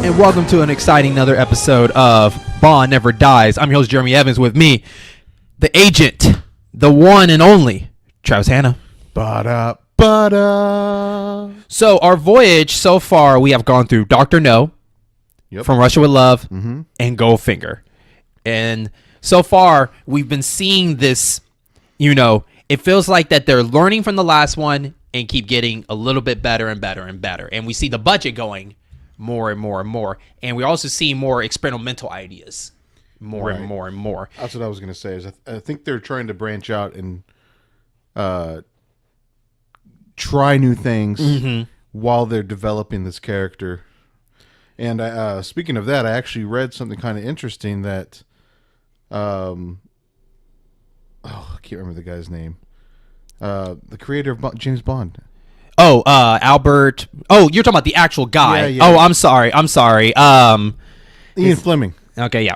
and welcome to an exciting another episode of Bond Never Dies. I'm your host, Jeremy Evans. With me, the agent, the one and only, Travis Hanna. Ba-da. So our voyage so far, we have gone through Dr. No, From Russia with Love, and Goldfinger. And so far, we've been seeing this, it feels like that they're learning from the last one and keep getting a little bit better and better and better. And we see the budget going more and more and more. And we also see more experimental ideas more and more and more. That's what I was going to say. Is I think they're trying to branch out and try new things while they're developing this character. And speaking of that, I actually read something kind of interesting that I can't remember the guy's name. The creator of James Bond. Oh, Albert. Oh, you're talking about the actual guy. Yeah. Oh, I'm sorry. Ian Fleming. Okay, yeah.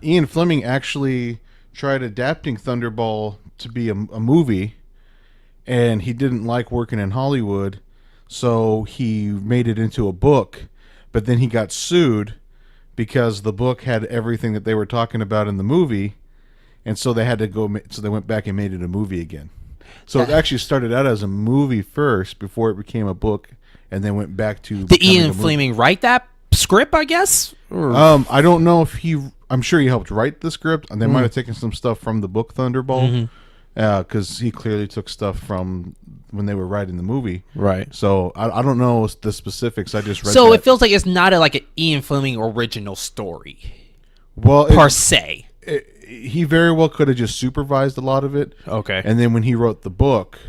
Ian Fleming actually tried adapting Thunderball to be a movie, and he didn't like working in Hollywood, so he made it into a book, but then he got sued because the book had everything that they were talking about in the movie, and so they had to go. So they went back and made it a movie again. So it actually started out as a movie first before it became a book, and then went back to. Did Ian Fleming write that script, I guess? Or? I don't know if I'm sure he helped write the script, and they might have taken some stuff from the book Thunderball, because he clearly took stuff from when they were writing the movie. Right. So I don't know the specifics. I just read. So it feels like it's not like an Ian Fleming original story. Well, per se. He very well could have just supervised a lot of it. Okay. And then when he wrote the book,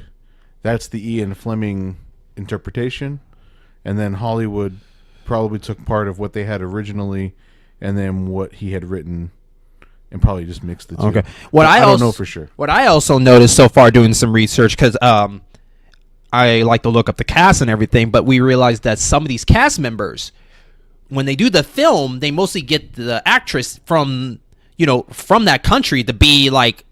that's the Ian Fleming interpretation. And then Hollywood probably took part of what they had originally and then what he had written and probably just mixed the two. Okay. I don't know for sure. What I also noticed so far doing some research, because I like to look up the cast and everything, but we realized that some of these cast members, when they do the film, they mostly get the actress from that country to be like,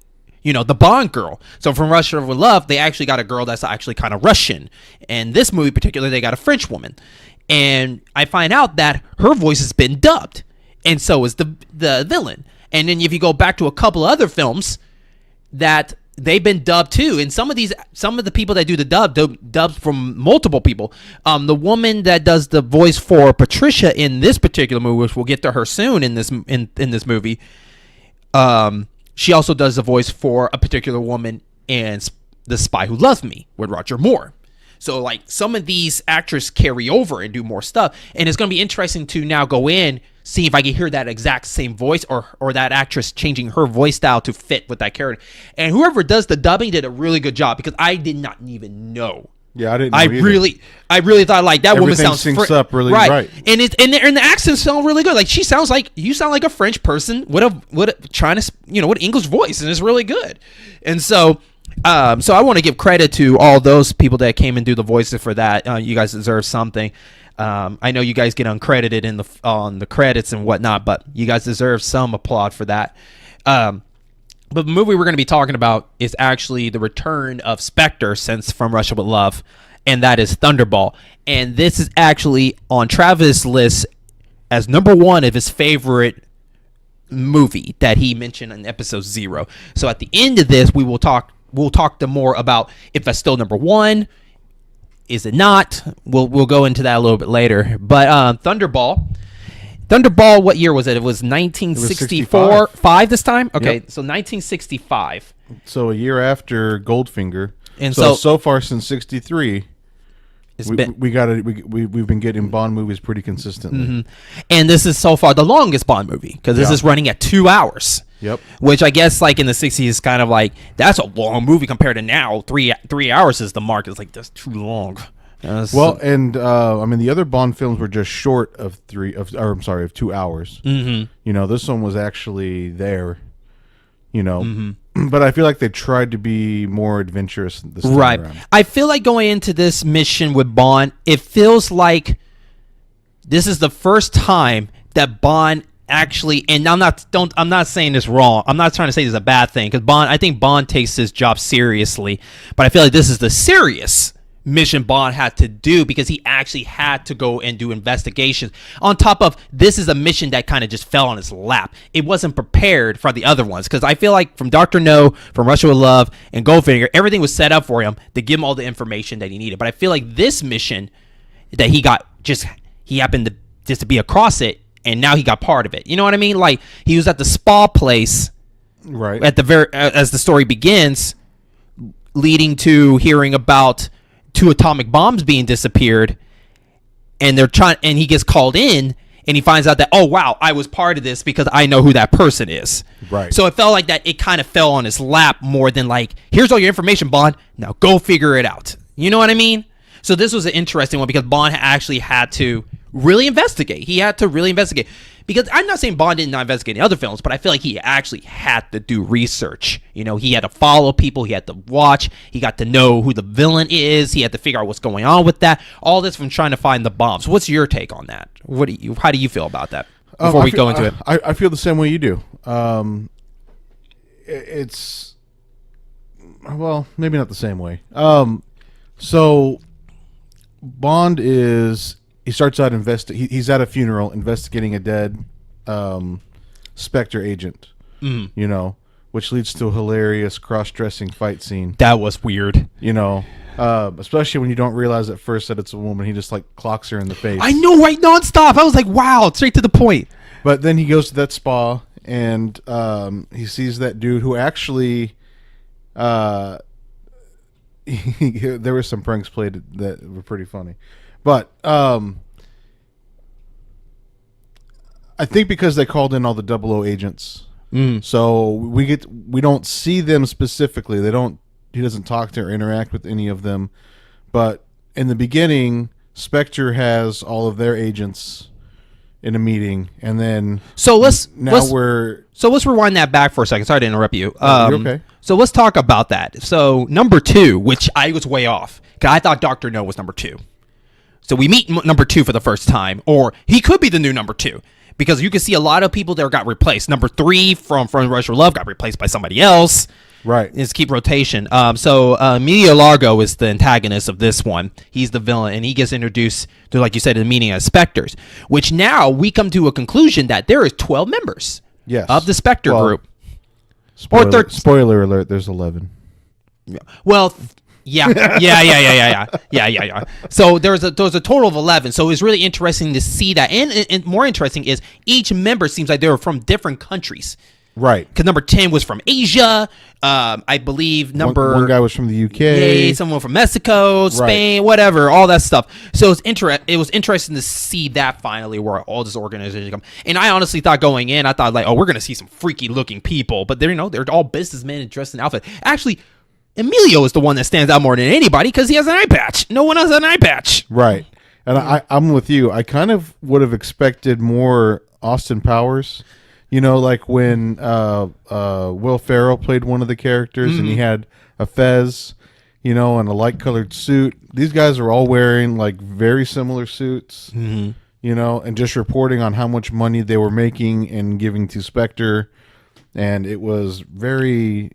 the Bond girl. So from Russia with Love, they actually got a girl that's actually kind of Russian. And this movie particularly, they got a French woman. And I find out that her voice has been dubbed. And so is the villain. And then if you go back to a couple other films that they've been dubbed too. And some of the people that do the dubbed from multiple people. The woman that does the voice for Patricia in this particular movie, which we'll get to her soon in this movie, she also does the voice for a particular woman in The Spy Who Loved Me with Roger Moore. So like some of these actors carry over and do more stuff, and it's going to be interesting to now go in, see if I can hear that exact same voice or that actress changing her voice style to fit with that character. And whoever does the dubbing did a really good job, because I did not even know. Yeah, I didn't know either. I really thought like that woman sounds syncs up really right. And the accents sound really good. Like you sound like a French person with a China, with English voice, and it's really good. And so I want to give credit to all those people that came and do the voices for that. You guys deserve something. I know you guys get uncredited on the credits and whatnot, but you guys deserve some applaud for that. But the movie we're going to be talking about is actually the return of Spectre since From Russia with Love, and that is Thunderball. And this is actually on Travis' list as number one of his favorite movie that he mentioned in episode 0. So at the end of this, we'll talk to more about if that's still number one. Is it not? We'll go into that a little bit later. But Thunderball, what year was it? It was 1964, 5 this time? Okay, yep. So 1965. So a year after Goldfinger. And so far since 63, we've been getting Bond movies pretty consistently. Mm-hmm. And this is so far the longest Bond movie, because this is running at 2 hours. Yep. Which I guess like in the 60s is kind of like, that's a long movie compared to now. 3 hours is the mark. It's like, that's too long. The other Bond films were just short of 2 hours. Mm-hmm. This one was actually there. But I feel like they tried to be more adventurous this time around. I feel like going into this mission with Bond, it feels like this is the first time that Bond actually, and I'm not saying this wrong. I'm not trying to say this is a bad thing, because I think Bond takes his job seriously, but I feel like this is the serious mission Bond had to do, because he actually had to go and do investigations. On top of this is a mission that kind of just fell on his lap. It wasn't prepared for the other ones, because I feel like from Dr. No, from Russia with Love, and Goldfinger, everything was set up for him to give him all the information that he needed. But I feel like this mission that he got, he happened to just to be across it, and now he got part of it. You know what I mean? Like, he was at the spa place, right at the very as the story begins, leading to hearing about 2 atomic bombs being disappeared, and he gets called in, and he finds out that, oh wow, I was part of this because I know who that person is. Right. So it felt like that it kind of fell on his lap more than like, here's all your information, Bond, now go figure it out. You know what I mean? So this was an interesting one, because Bond actually had to really investigate. He had to really investigate, because I'm not saying Bond did not investigate in other films, but I feel like he actually had to do research. You know, he had to follow people, he had to watch, he got to know who the villain is, he had to figure out what's going on with that. All this from trying to find the bombs. What's your take on that? How do you feel about that? Before we go into it, I feel the same way you do. It's, well, maybe not the same way. So Bond he starts out he's at a funeral investigating a dead Spectre agent, you know, which leads to a hilarious cross-dressing fight scene. that was weird. You know, especially when you don't realize at first that it's a woman. He just like clocks her in the face. I know, right? Nonstop. I was like, wow, straight to the point. But then he goes to that spa, and he sees that dude who actually there were some pranks played that were pretty funny. But I think because they called in all the 00 agents, so we don't see them specifically. He doesn't talk to or interact with any of them. But in the beginning, Spectre has all of their agents in a meeting, and then let's rewind that back for a second. Sorry to interrupt you. You're okay. So let's talk about that. So number 2, which I was way off, because I thought Dr. No was number 2. So we meet number 2 for the first time, or he could be the new number 2, because you can see a lot of people there got replaced. Number 3 from Russia with Love got replaced by somebody else. Right. It's keep rotation. So Emilio Largo is the antagonist of this one. He's the villain, and he gets introduced to, like you said, in the meeting as Spectres, which now we come to a conclusion that there is 12 members of the Spectre group. Spoiler alert, there's 11. Well, yeah. So there was a total of 11. So it's really interesting to see that. And more interesting is each member seems like they were from different countries. Right. Because number 10 was from Asia. I believe one guy was from the UK. Someone from Mexico, Spain, whatever, all that stuff. So it was interesting to see that finally, where all this organization come. And I honestly thought going in, I thought like, oh, we're gonna see some freaky looking people, but they're all businessmen dressed in outfit. Actually, Emilio is the one that stands out more than anybody, because he has an eye patch. No one has an eye patch. Right. And I'm with you. I kind of would have expected more Austin Powers. You know, like when Will Ferrell played one of the characters, and he had a fez, you know, and a light-colored suit. These guys are all wearing, like, very similar suits, you know, and just reporting on how much money they were making and giving to Spectre. And it was very...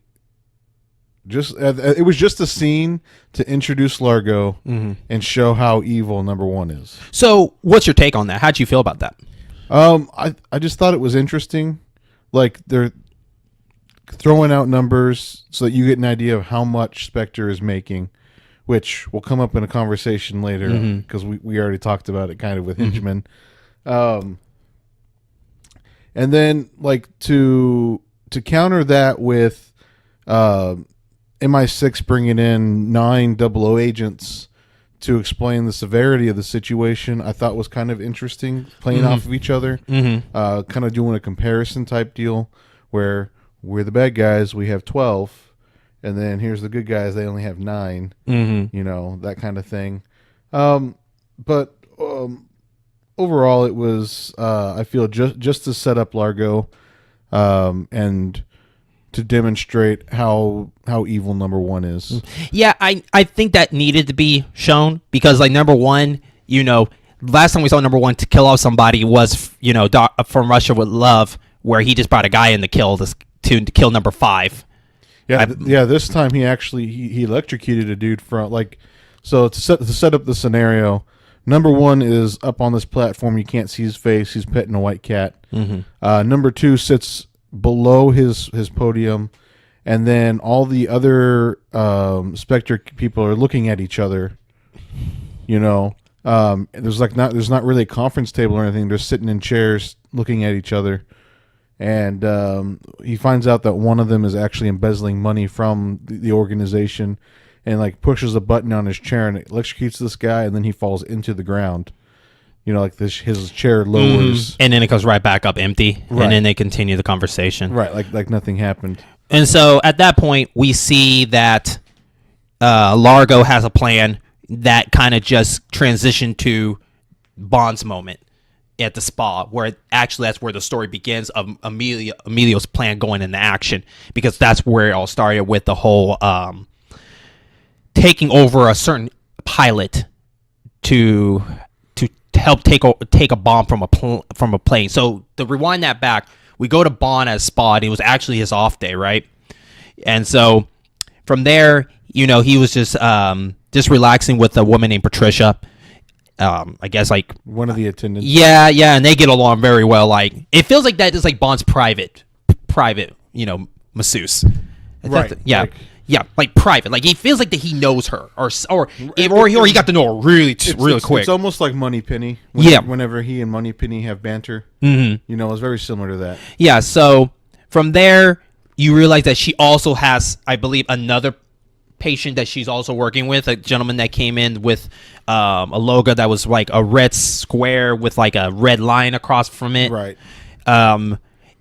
it was just a scene to introduce Largo and show how evil number 1 is. So what's your take on that? How'd you feel about that? I just thought it was interesting. Like, they're throwing out numbers so that you get an idea of how much Spectre is making, which will come up in a conversation later, because we already talked about it kind of with Hinchman. And then, like, to counter that with MI6 bringing in 9 00 agents to explain the severity of the situation, I thought was kind of interesting, playing off of each other, kind of doing a comparison type deal, where we're the bad guys, we have 12, and then here's the good guys, they only have 9, you know, that kind of thing. But overall, it was, I feel, just to set up Largo, and to demonstrate how evil number 1 is. Yeah, I think that needed to be shown, because like number 1, you know, last time we saw number 1 to kill off somebody was, you know, From Russia with Love, where he just brought a guy in to kill number 5. Yeah, this time he actually he electrocuted a dude from, like, So to set up the scenario, number one is up on this platform. You can't see his face. He's petting a white cat. Number two sits below his podium, and then all the other Spectre people are looking at each other. You know, there's not really a conference table or anything. They're sitting in chairs looking at each other, and he finds out that one of them is actually embezzling money from the organization, and like pushes a button on his chair and it electrocutes this guy, and then he falls into the ground. You know, like his chair lowers, and then it goes right back up empty, Right. and then they continue the conversation. right? Like nothing happened. And so at that point, we see that Largo has a plan that kind of just transitioned to Bond's moment at the spa, where actually that's where the story begins of Emilio's plan going into action, because that's where it all started with the whole taking over a certain pilot to help take a bomb from a plane. So to rewind that back, we go to Bond at spa, and it was actually his off day, right? And so from there, you know, he was just relaxing with a woman named Patricia. I guess like One of the attendants. yeah, and they get along very well. Like it feels like that is like Bond's private, you know, masseuse. Right. Yeah. Like- yeah, like private. Like it feels like that he knows her, or he got to know her really quick. It's almost like Moneypenny. Yeah. Whenever he and Moneypenny have banter, you know, it's very similar to that. Yeah, so from there, you realize that she also has, I believe, another patient that she's also working with, a gentleman that came in with a logo that was like a red square with like a red line across from it. Right.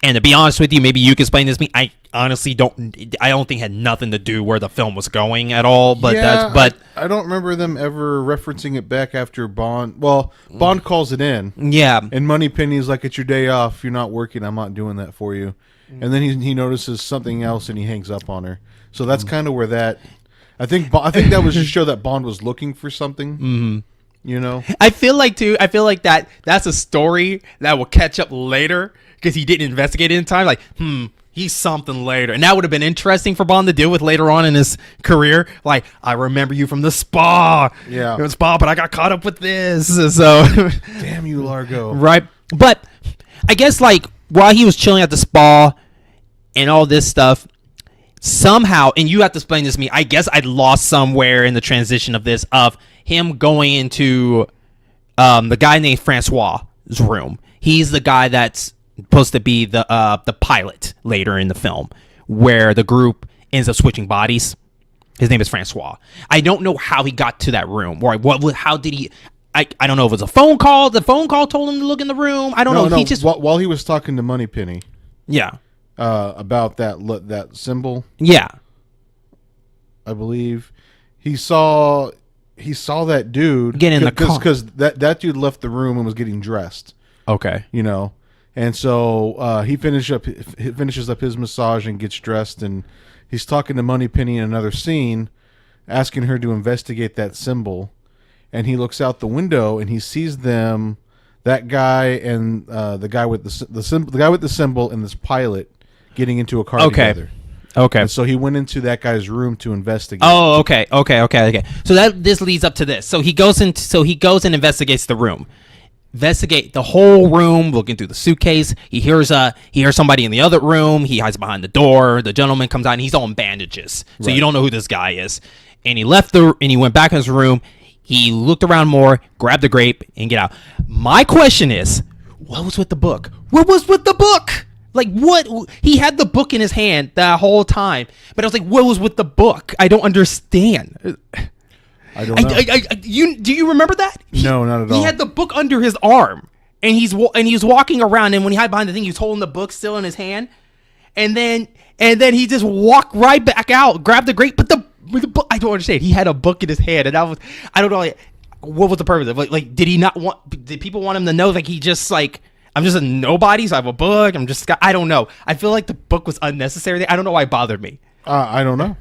And to be honest with you, maybe you can explain this to me. I honestly don't think it had nothing to do where the film was going at all. But I don't remember them ever referencing it back after Bond. Well, Bond calls it in. yeah. And Moneypenny's like, "It's your day off. You're not working. I'm not doing that for you." And then he notices something else and he hangs up on her. So that's kind of where that. I think that was to show that Bond was looking for something. You know. I feel like that's a story that will catch up later because he didn't investigate it in time. Like, he's something later, and that would have been interesting for Bond to deal with later on in his career. Like, I remember you from the spa, Yeah. it was spa, but I got caught up with this. So, Damn you, Largo. right? But I guess like while he was chilling at the spa and all this stuff, somehow, and you have to explain this to me, I guess I lost somewhere in the transition of this, of him going into the guy named Francois's room. He's the guy that's supposed to be the pilot later in the film, where the group ends up switching bodies. His name is Francois. I don't know how he got to that room, or how did he? I don't know if it was a phone call. The phone call told him to look in the room. I don't know. No, He just while he was talking to Moneypenny about that symbol, yeah. I believe he saw that dude Get in the car. because that dude left the room and was getting dressed. Okay. You know, and so he finishes up his massage and gets dressed, and he's talking to Moneypenny in another scene, asking her to investigate that symbol. And he looks out the window and he sees them, that guy and the guy with the symbol and this pilot getting into a car together. Okay. And so he went into that guy's room to investigate. Oh, okay. So this leads up to this. So he goes and investigates the room. Investigate the whole room, looking through the suitcase. He hears somebody in the other room. He hides behind the door. The gentleman comes out and he's all in bandages. So you don't know who this guy is. And he went back in his room. He looked around more, grabbed the grape, and get out. My question is, what was with the book? What was with the book? Like, what? He had the book in his hand that whole time. But I was like, what was with the book? I don't understand. I don't know. Do you remember that? No, not at all. He had the book under his arm, and he was walking around, and when he hid behind the thing, he was holding the book still in his hand. And then he just walked right back out, grabbed the grape, but the book, I don't understand. He had a book in his hand, and I don't know, like, what was the purpose of it? Like, did people want him to know, like, he just, like, I'm just a nobody, so I have a book, I don't know. I feel like the book was unnecessary. I don't know why it bothered me. I don't know.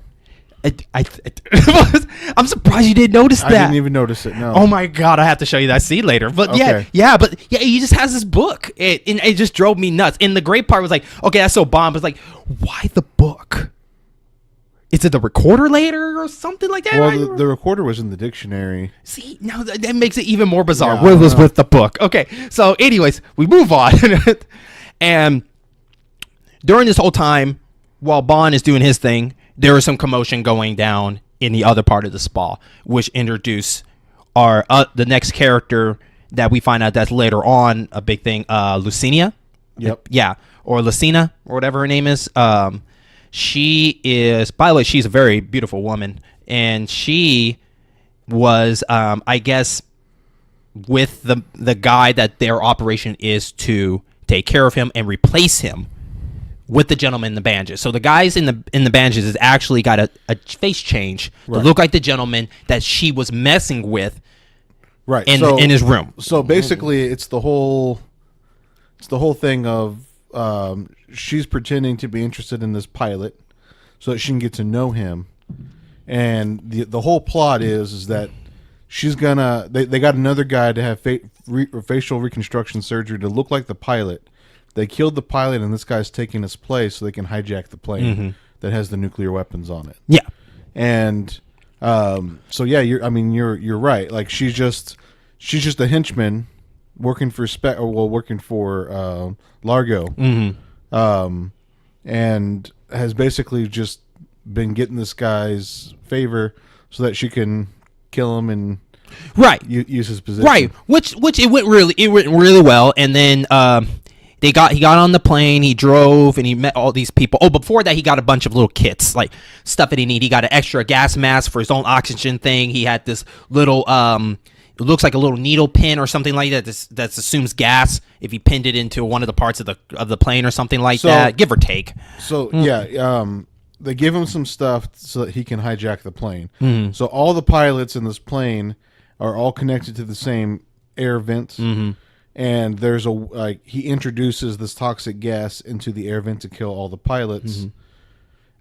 I'm surprised you didn't notice that. I didn't even notice it, no. Oh my God, I have to show you that scene later. But Okay. he just has this book. It just drove me nuts. And the great part was like, okay, that's so bomb. But it's like, why the book? is it the recorder later or something like that? Well, the recorder was in the dictionary. See, now that makes it even more bizarre. Yeah, What was with the book? Okay, so anyways, we move on. And during this whole time, while Bond is doing his thing, there is some commotion going down in the other part of the spa, which introduce our the next character that we find out that's later on a big thing, Luciana. Yep. Yeah, or Lucina, or whatever her name is. She is, by the way, she's a very beautiful woman, and she was, I guess, with the guy that their operation is to take care of him and replace him with the gentleman in the bandages. So the guys in the bandages has actually got a face change to look like the gentleman that she was messing with, right, in his room. So basically, it's the whole thing of she's pretending to be interested in this pilot so that she can get to know him, and the whole plot is that she's gonna they got another guy to have facial reconstruction surgery to look like the pilot. They killed the pilot, and this guy's taking his place so they can hijack the plane that has the nuclear weapons on it. Yeah, and so yeah, you're right. Like she's just a henchman working for Largo, and has basically just been getting this guy's favor so that she can kill him and use his position. Right, which it went really well, and then he got on the plane, he drove, and he met all these people. Oh, before that, he got a bunch of little kits, like stuff that he needed. He got an extra gas mask for his own oxygen thing. He had this little it looks like a little needle pin or something like that that assumes gas if he pinned it into one of the parts of the plane or something like that, give or take. So they give him some stuff so that he can hijack the plane. So all the pilots in this plane are all connected to the same air vents, and there's he introduces this toxic gas into the air vent to kill all the pilots.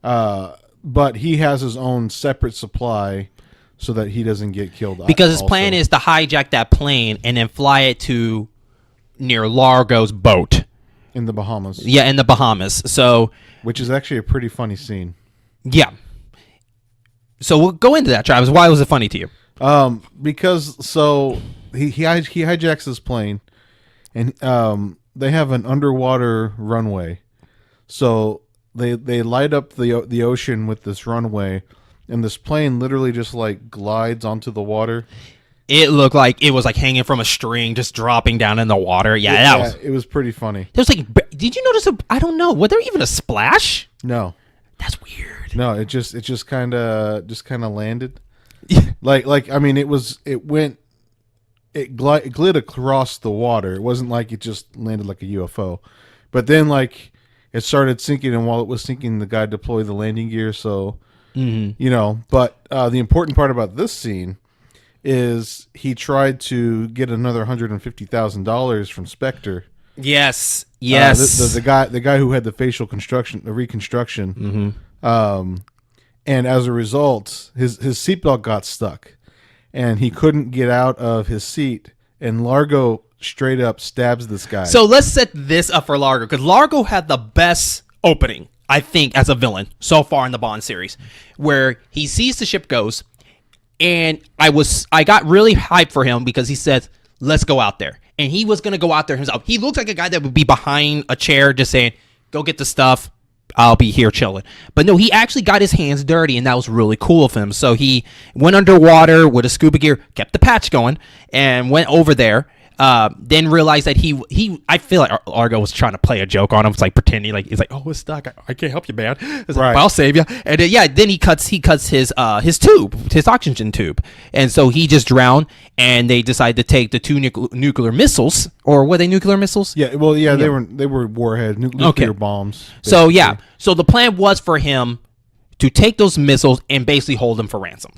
But he has his own separate supply so that he doesn't get killed. Because his plan is to hijack that plane and then fly it to near Largo's boat. In the Bahamas. Yeah, in the Bahamas. So, which is actually a pretty funny scene. Yeah. So we'll go into that, Travis. Why was it funny to you? Because he hijacks this plane, and they have an underwater runway. So they light up the ocean with this runway, and this plane literally just like glides onto the water. It looked like it was like hanging from a string, just dropping down in the water. It was pretty funny. There's like, did you notice? I don't know. Was there even a splash? No, that's weird. No, it just kind of landed. It glid across the water. It wasn't like it just landed like a UFO, but then like it started sinking, and while it was sinking, the guy deployed the landing gear. So. But the important part about this scene is he tried to get another $150,000 from Spectre. Yes. The guy who had the facial reconstruction. And as a result, his seatbelt got stuck, and he couldn't get out of his seat. And Largo straight up stabs this guy. So let's set this up for Largo, because Largo had the best opening, I think, as a villain so far in the Bond series, where he sees the ship goes, and I got really hyped for him because he said, let's go out there. And he was going to go out there himself. He looks like a guy that would be behind a chair just saying, go get the stuff, I'll be here chilling. But no, he actually got his hands dirty, and that was really cool of him. So he went underwater with a scuba gear, kept the patch going, and went over there. Then realized that I feel like Largo was trying to play a joke on him. It's like pretending like he's like, oh, it's stuck. I can't help you, man. It's like, I'll save you. And then he cuts his oxygen tube, and so he just drowned. And they decided to take the two nuclear missiles, or were they nuclear missiles? Yeah, well, yeah, they were warhead nuclear bombs. Basically. So the plan was for him to take those missiles and basically hold them for ransom.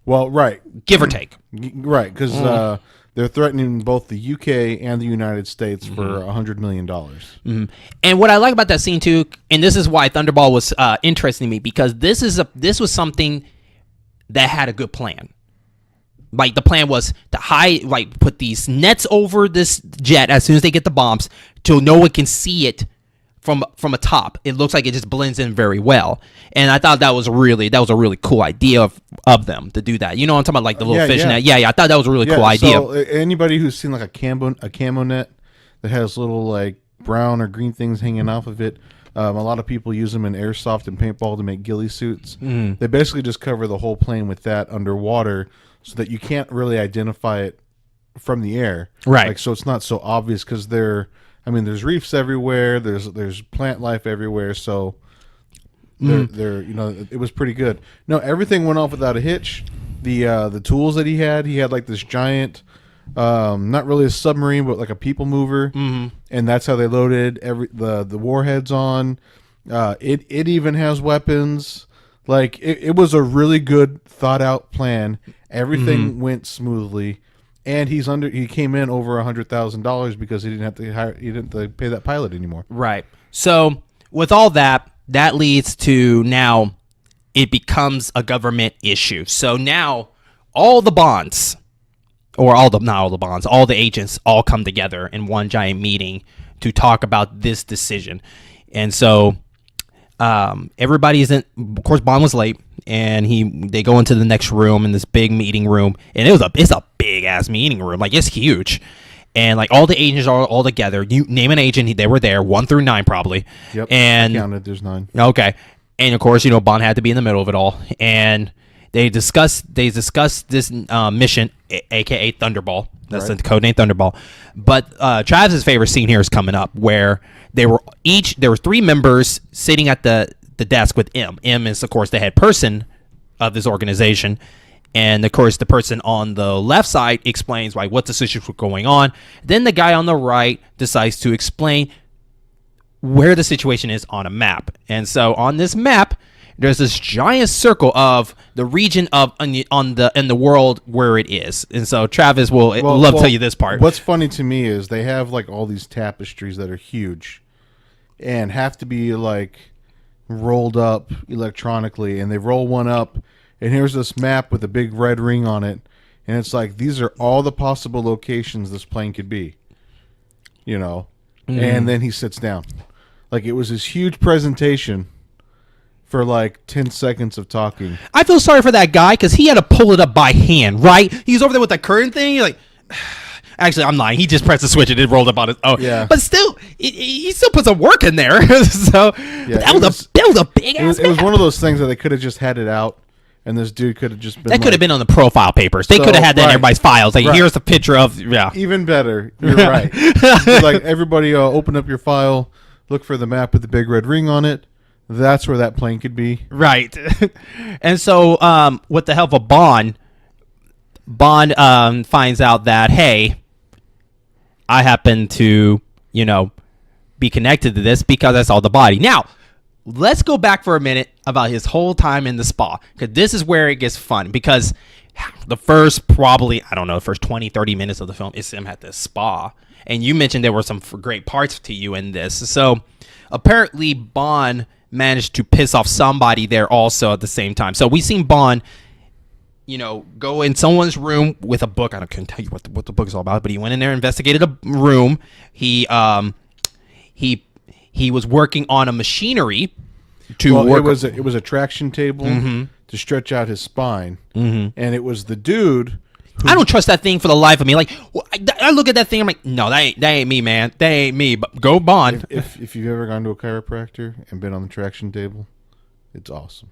Well, right, give or take, right, because. They're threatening both the UK and the United States for $100 million. And what I like about that scene too, and this is why Thunderball was interesting to me, because this was something that had a good plan. Like the plan was to put these nets over this jet as soon as they get the bombs, till no one can see it from a top. It looks like it just blends in very well, and I thought that was a really cool idea of them to do that. You know what I'm talking about, like the little fish net. Yeah, I thought that was a really cool idea. So anybody who's seen like a camo net that has little like brown or green things hanging off of it, a lot of people use them in airsoft and paintball to make ghillie suits. They basically just cover the whole plane with that underwater, so that you can't really identify it from the air. Right. Like, so it's not so obvious because there's reefs everywhere. There's plant life everywhere. So they're it was pretty good. No, everything went off without a hitch. The tools that he had like this giant, not really a submarine, but like a people mover, and that's how they loaded the warheads on. It even has weapons. Like it was a really good thought out plan. Everything went smoothly. And he came in over $100,000 because he didn't have to pay that pilot anymore. Right. So with all that leads to now it becomes a government issue. So now all the bonds, or all the agents all come together in one giant meeting to talk about this decision. And so everybody's in. Of course, Bond was late, and they go into the next room, in this big meeting room, and it's a big ass meeting room, like it's huge, and like all the agents are all together. You name an agent, they were there, 1 through 9 probably. Yep. And I counted. There's 9. Okay, and of course, Bond had to be in the middle of it all, and they discuss this mission, aka Thunderball. That's the code name, Thunderball. But Travis's favorite scene here is coming up, where there were 3 members sitting at the desk with M. M is, of course, the head person of this organization. And, of course, the person on the left side explains what the situation was going on. Then the guy on the right decides to explain where the situation is on a map. And so on this map, there's this giant circle of the region in the world where it is. And so Travis will love to tell you this part. What's funny to me is they have like all these tapestries that are huge and have to be like rolled up electronically, and they roll one up, and here's this map with a big red ring on it, and it's like these are all the possible locations this plane could be. And then he sits down. Like, it was this huge presentation for like 10 seconds of talking. I feel sorry for that guy because he had to pull it up by hand, right? He's over there with the current thing. You're like, actually, I'm lying. He just pressed the switch and it rolled up on his. Oh, yeah. But still, he still put some work in there. So yeah, that was a big ass. It was one of those things that they could have just had it out, and this dude could have just been. That could have been on the profile papers. They could have had that in everybody's files. Like, here's the picture of. Yeah. Even better. You're right. Like, everybody, open up your file, look for the map with the big red ring on it. That's where that plane could be. Right. And so with the help of Bond finds out that, hey, I happen to, be connected to this because I saw the body. Now, let's go back for a minute about his whole time in the spa, because this is where it gets fun, because the first 20, 30 minutes of the film is him at the spa. And you mentioned there were some great parts to you in this. So apparently Bond managed to piss off somebody there also at the same time. So we seen Bond, go in someone's room with a book. I couldn't tell you what the book is all about, but he went in there, investigated a room. He was working on a machinery to work. It was a traction table to stretch out his spine, and it was the dude. I don't trust that thing for the life of me. Like, I look at that thing, I'm like, no, that ain't me, man. That ain't me. But go Bond. If you've ever gone to a chiropractor and been on the traction table, it's awesome.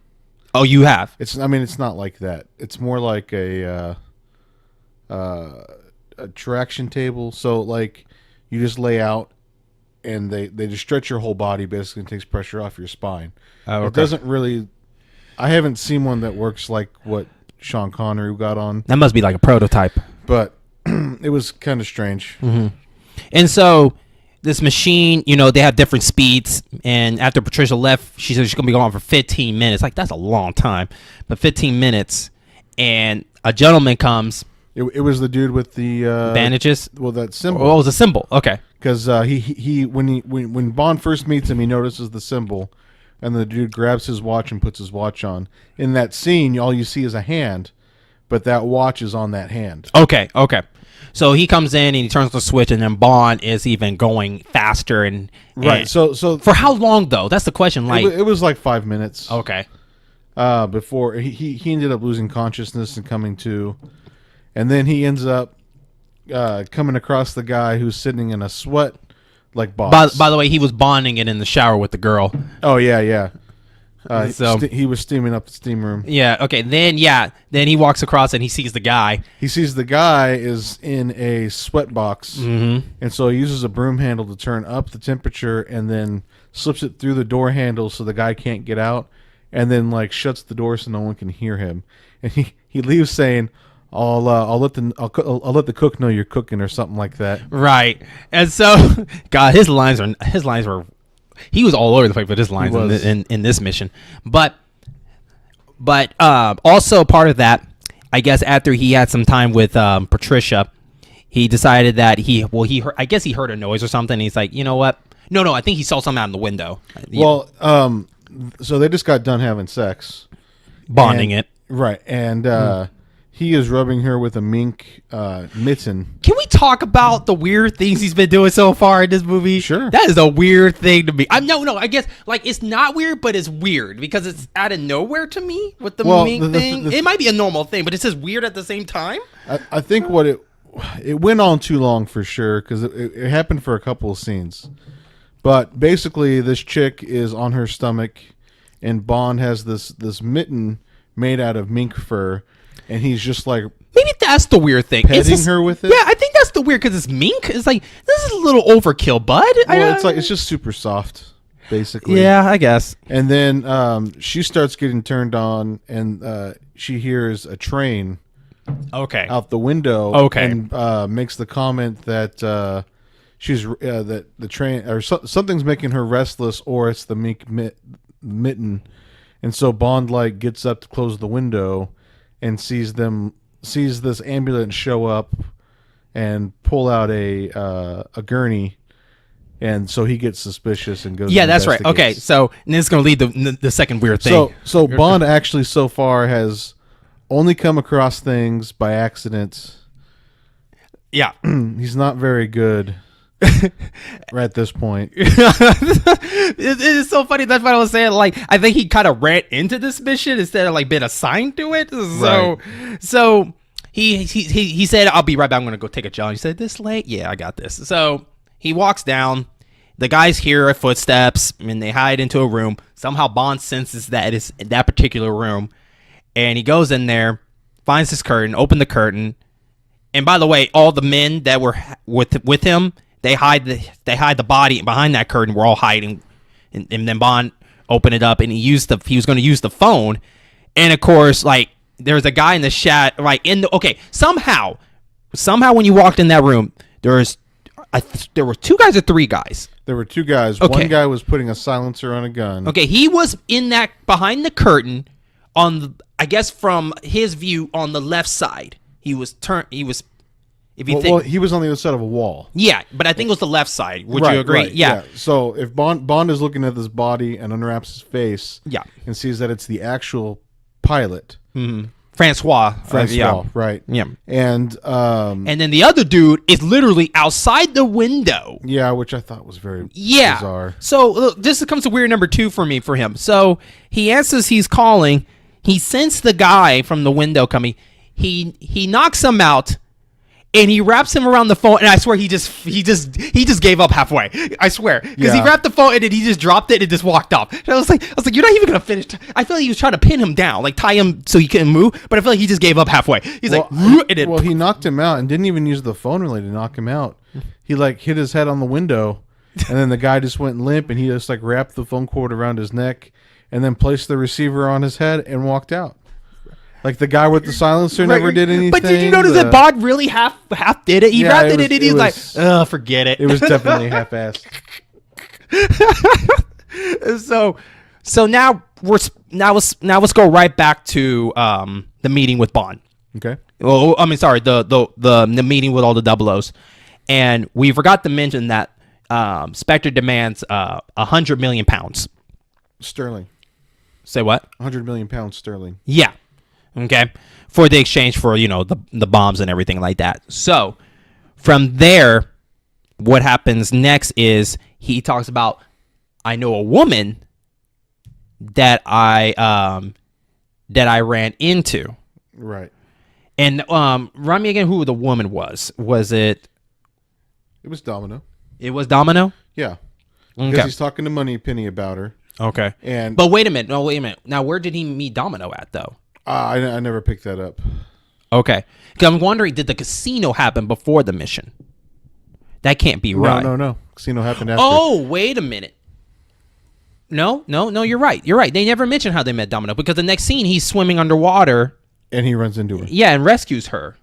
Oh, you have? It's not like that. It's more like a traction table. So like you just lay out, and they just stretch your whole body, basically, and takes pressure off your spine. Oh, okay. It doesn't really. I haven't seen one that works like what Sean Connery got on. That must be like a prototype. But it was kind of strange. Mm-hmm. And so this machine, they have different speeds. And after Patricia left, she said she's going to be gone for 15 minutes. Like, that's a long time. But 15 minutes. And a gentleman comes. It was the dude with the bandages. Well, that symbol. Oh, it was a symbol. Okay. Because when Bond first meets him, he notices the symbol. And the dude grabs his watch and puts his watch on. In that scene, all you see is a hand, but that watch is on that hand. Okay. So he comes in and he turns the switch, and then Bond is even going faster and Right. So for how long though? That's the question. Like it was like 5 minutes. okay. Before he ended up losing consciousness and coming to, and then he ends up coming across the guy who's sitting in a sweat like box. By the way, he was bonding it in the shower with the girl. Oh yeah. So he was steaming up the steam room. yeah, okay. Then he walks across and he sees the guy. He sees the guy is in a sweat box, and so he uses a broom handle to turn up the temperature, and then slips it through the door handle so the guy can't get out, and then like shuts the door so no one can hear him. And he leaves saying, I'll let the cook know you're cooking or something like that. Right. And so God, his lines were he was all over the place with his lines in this mission. But also part of that, I guess after he had some time with Patricia, he decided that he heard a noise or something. And he's like, you know what? No, I think he saw something out in the window. Well, so they just got done having sex. Bonding it. Right. And he is rubbing her with a mink mitten. Can we talk about the weird things he's been doing so far in this movie? Sure. That is a weird thing to me. No, I guess like it's not weird, but it's weird because it's out of nowhere to me with the mink thing. It might be a normal thing, but it's just weird at the same time. I think what it went on too long for sure because it happened for a couple of scenes. But basically, this chick is on her stomach, and Bond has this mitten made out of mink fur. And he's just like maybe that's the weird thing. Petting her with it. Yeah, I think that's the weird because it's mink. It's like this is a little overkill, bud. Well, it's just super soft, basically. Yeah, I guess. And then she starts getting turned on, and she hears a train. Okay. Out the window. Okay. And makes the comment that she's that the train or something's making her restless, or it's the mink mitten, and so Bond like gets up to close the window. And sees this ambulance show up and pull out a gurney, and so he gets suspicious and goes. Yeah, that's right. Okay, so this is going to lead the second weird thing. So Bond actually so far has only come across things by accident. Yeah, he's not very good. Right at this point. It is so funny. That's what I was saying. Like, I think he kind of ran into this mission instead of like being assigned to it. So he said, "I'll be right back. I'm gonna go take a job." He said, "This late? Yeah, I got this." So he walks down. The guys hear footsteps and they hide into a room. Somehow Bond senses that it's in that particular room, and he goes in there, finds his curtain, open the curtain, and by the way, all the men that were with him. They hide the body behind that curtain. We're all hiding, and then Bond opened it up, and he was going to use the phone, and of course, like there's a guy in the chat, like somehow when you walked in that room, there were 2 guys or 3 guys. There were 2 guys. Okay. One guy was putting a silencer on a gun. Okay, he was in that behind the curtain I guess from his view on the left side. He was. If you think, he was on the other side of a wall. Yeah, but I think it was the left side. Would you agree? Right, yeah. So if Bond is looking at this body and unwraps his face, and sees that it's the actual pilot, Francois, right? Yeah, and then the other dude is literally outside the window. Yeah, which I thought was very bizarre. So look, this comes to weird number 2 for him. So he answers, he's calling. He sensed the guy from the window coming. He knocks him out. And he wraps him around the phone, and I swear he just gave up halfway. I swear, because he wrapped the phone and then he just dropped it and just walked off. And I was like, you're not even gonna finish. I feel like he was trying to pin him down, like tie him so he couldn't move. But I feel like he just gave up halfway. He's he knocked him out and didn't even use the phone really to knock him out. He like hit his head on the window, and then the guy just went limp, and he just like wrapped the phone cord around his neck, and then placed the receiver on his head and walked out. Like the guy with the silencer never did anything. But did you notice that Bond really half did it? He wrapped it in and he's like, forget it. It was definitely half-assed. So now let's go right back to the meeting with Bond. Okay. Well, I mean, sorry, the meeting with all the double O's, and we forgot to mention that Spectre demands 100 million pounds sterling. Say what? 100 million pounds sterling. Yeah. Okay, for the exchange for the bombs and everything like that. So From there, what happens next is he talks about, I know a woman that I ran into. Right. And remind me again who the woman was. Was it? It was Domino. It was Domino? Yeah. Because he's talking to Moneypenny about her. Okay. But wait a minute. No, wait a minute. Now, where did he meet Domino at, though? I never picked that up. Okay. Because I'm wondering, did the casino happen before the mission? That can't be right. No. Casino happened after. Oh, wait a minute. No, you're right. They never mention how they met Domino, because the next scene, he's swimming underwater. And he runs into her. Yeah, and rescues her.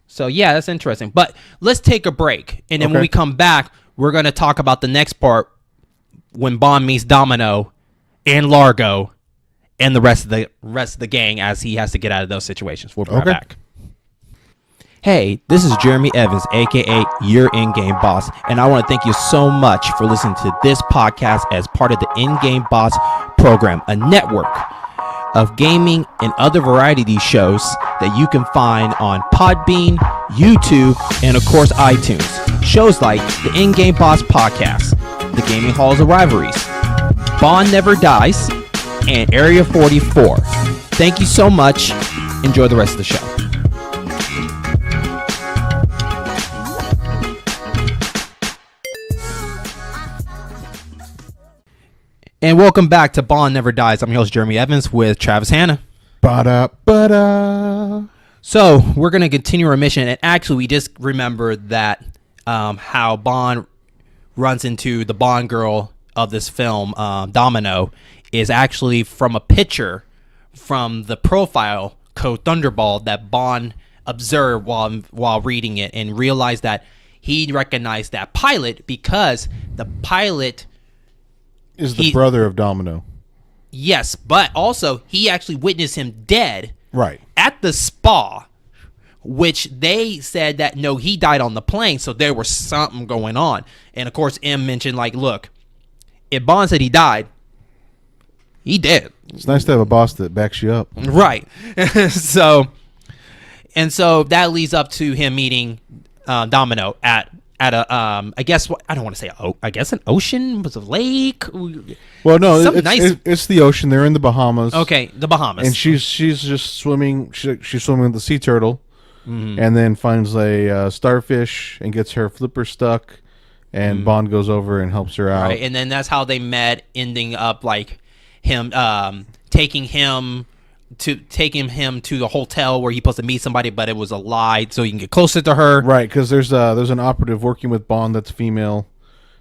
So, yeah, that's interesting. But let's take a break. And then when we come back, we're going to talk about the next part when Bond meets Domino and Largo and the rest of the gang as he has to get out of those situations. We'll be right back. Hey, this is Jeremy Evans, a.k.a. your in-game boss, and I want to thank you so much for listening to this podcast as part of the In-Game Boss program, a network of gaming and other variety shows that you can find on Podbean, YouTube, and of course iTunes. Shows like the In-Game Boss Podcast, the Gaming Halls of Rivalries, Bond Never Dies, and Area 44. Thank you so much. Enjoy the rest of the show. And welcome back to Bond Never Dies. I'm your host, Jeremy Evans, with Travis Hanna. Ba-da-ba-da. So, we're going to continue our mission. And actually, we just remembered that how Bond runs into the Bond girl of this film, Domino, is actually from a picture from the profile code Thunderball that Bond observed while reading it, and realized that he recognized that pilot because the pilot is the brother of Domino. Yes, but also he actually witnessed him dead at the spa, which they said that no, he died on the plane, so there was something going on. And of course, M mentioned, like, look, if Bond said he died, he did. It's nice to have a boss that backs you up. Right. So that leads up to him meeting Domino at a I guess I don't want to say I guess an ocean, was a lake. Well, no, it's the ocean. They're in the Bahamas. Okay, the Bahamas. And she's just swimming. She's swimming with the sea turtle, and then finds a starfish and gets her flipper stuck. And Bond goes over and helps her out. Right, and then that's how they met, ending up like him taking him to the hotel where he's supposed to meet somebody, but it was a lie, so he can get closer to her. Right, because there's an operative working with Bond that's female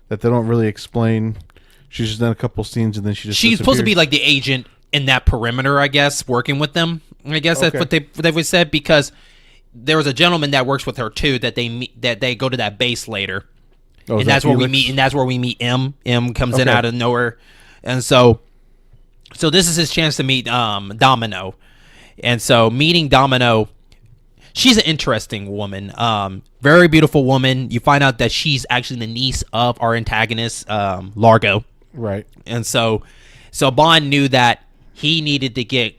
that they don't really explain. She's just done a couple scenes and then she's supposed to be like the agent in that perimeter, I guess, working with them. I guess that's what they said, because there was a gentleman that works with her too that they go to that base later. And that's where we meet. And that's where we meet M. M comes in out of nowhere, and so this is his chance to meet Domino. And so meeting Domino, she's an interesting woman, very beautiful woman. You find out that she's actually the niece of our antagonist, Largo. Right. And so Bond knew that he needed to get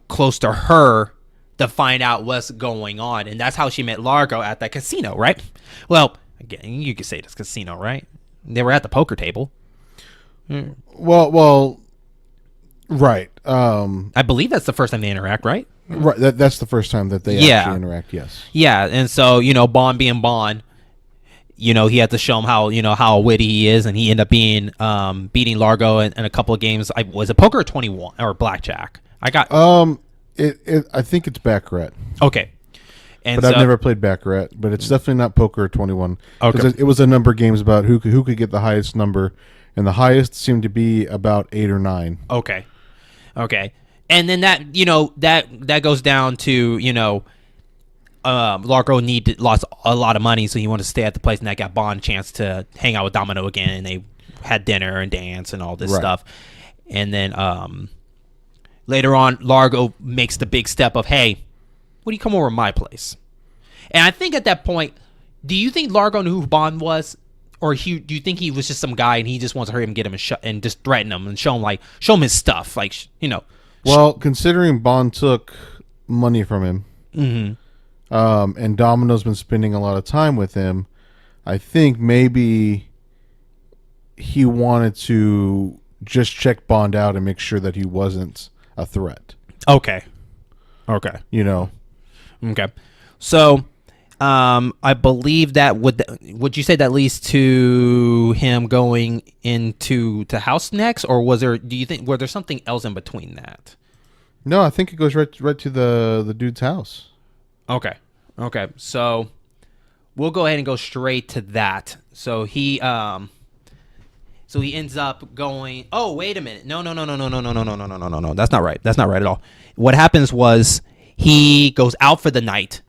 close to her to find out what's going on, and that's how she met Largo at that casino, right? Well. Again, you could say it's casino, right? They were at the poker table. Well, right. I believe that's the first time they interact, right? Right. That's the first time that they actually interact. Yes. Yeah, and so Bond being Bond, he had to show him how witty he is, and he ended up beating Largo in a couple of games. Was it poker or 21 or blackjack? I think it's baccarat. Okay. But I've never played Baccarat, but it's definitely not Poker or 21. Because it was a number of games about who could get the highest number, and the highest seemed to be about 8 or 9. Okay. And then that goes down to Largo lost a lot of money, so he wanted to stay at the place, and that got Bond a chance to hang out with Domino again, and they had dinner and dance and all this stuff. And then later on, Largo makes the big step of, hey, would you come over to my place? And I think at that point, do you think Largo knew who Bond was, or do you think he was just some guy and he just wants to hurry him, get him, and just threaten him and show him his stuff, Well, considering Bond took money from him, and Domino's been spending a lot of time with him. I think maybe he wanted to just check Bond out and make sure that he wasn't a threat. Okay. Okay. So, I believe that would you say that leads to him going into house next, or was there? Do you think were there something else in between that? No, I think it goes right to the dude's house. Okay. So we'll go ahead and go straight to that. So he ends up going. Oh, wait a minute! No. That's not right. That's not right at all. What happens was he goes out for the night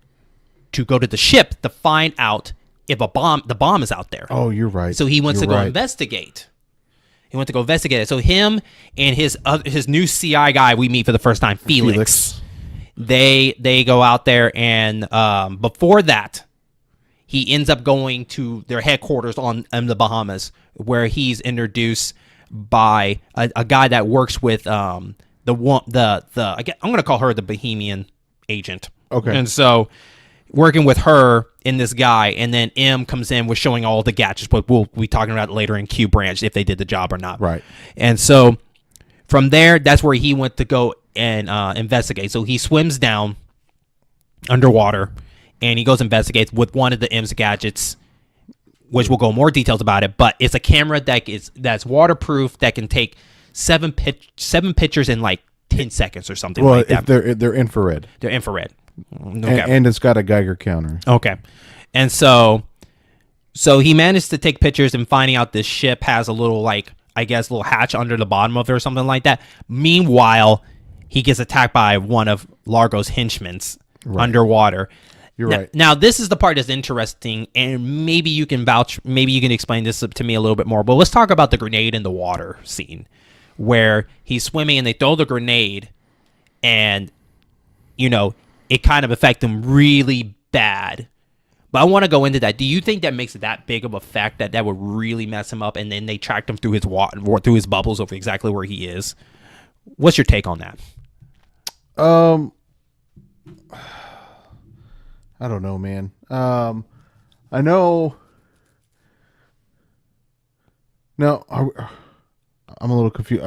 to go to the ship to find out if the bomb is out there. Oh, you're right. So he wants to go investigate. So him and his new CI guy we meet for the first time, Felix. They go out there, and before that, he ends up going to their headquarters in the Bahamas, where he's introduced by a guy that works with I'm going to call her the Bohemian agent. Okay. And so working with her and this guy, and then M comes in with showing all the gadgets, but we'll be talking about it later in Q Branch if they did the job or not. Right. And so from there, that's where he went to go and investigate. So he swims down underwater, and he goes investigates with one of the M's gadgets, which we'll go more details about it. But it's a camera that's waterproof that can take seven pictures in like 10 seconds or something like that. Well, they're infrared. They're infrared. Okay. And it's got a Geiger counter. Okay. And so he managed to take pictures, and finding out this ship has a little, like, I guess, little hatch under the bottom of it or something like that. Meanwhile, he gets attacked by one of Largo's henchmen underwater. You're right. Now, this is the part that's interesting, and maybe you can explain this to me a little bit more. But let's talk about the grenade in the water scene, where he's swimming and they throw the grenade, and, it kind of affects him really bad. But I want to go into that. Do you think that makes it that big of a effect that would really mess him up, and then they tracked him through his bubbles of exactly where he is? What's your take on that? I don't know, man. I know. No, I'm a little confused.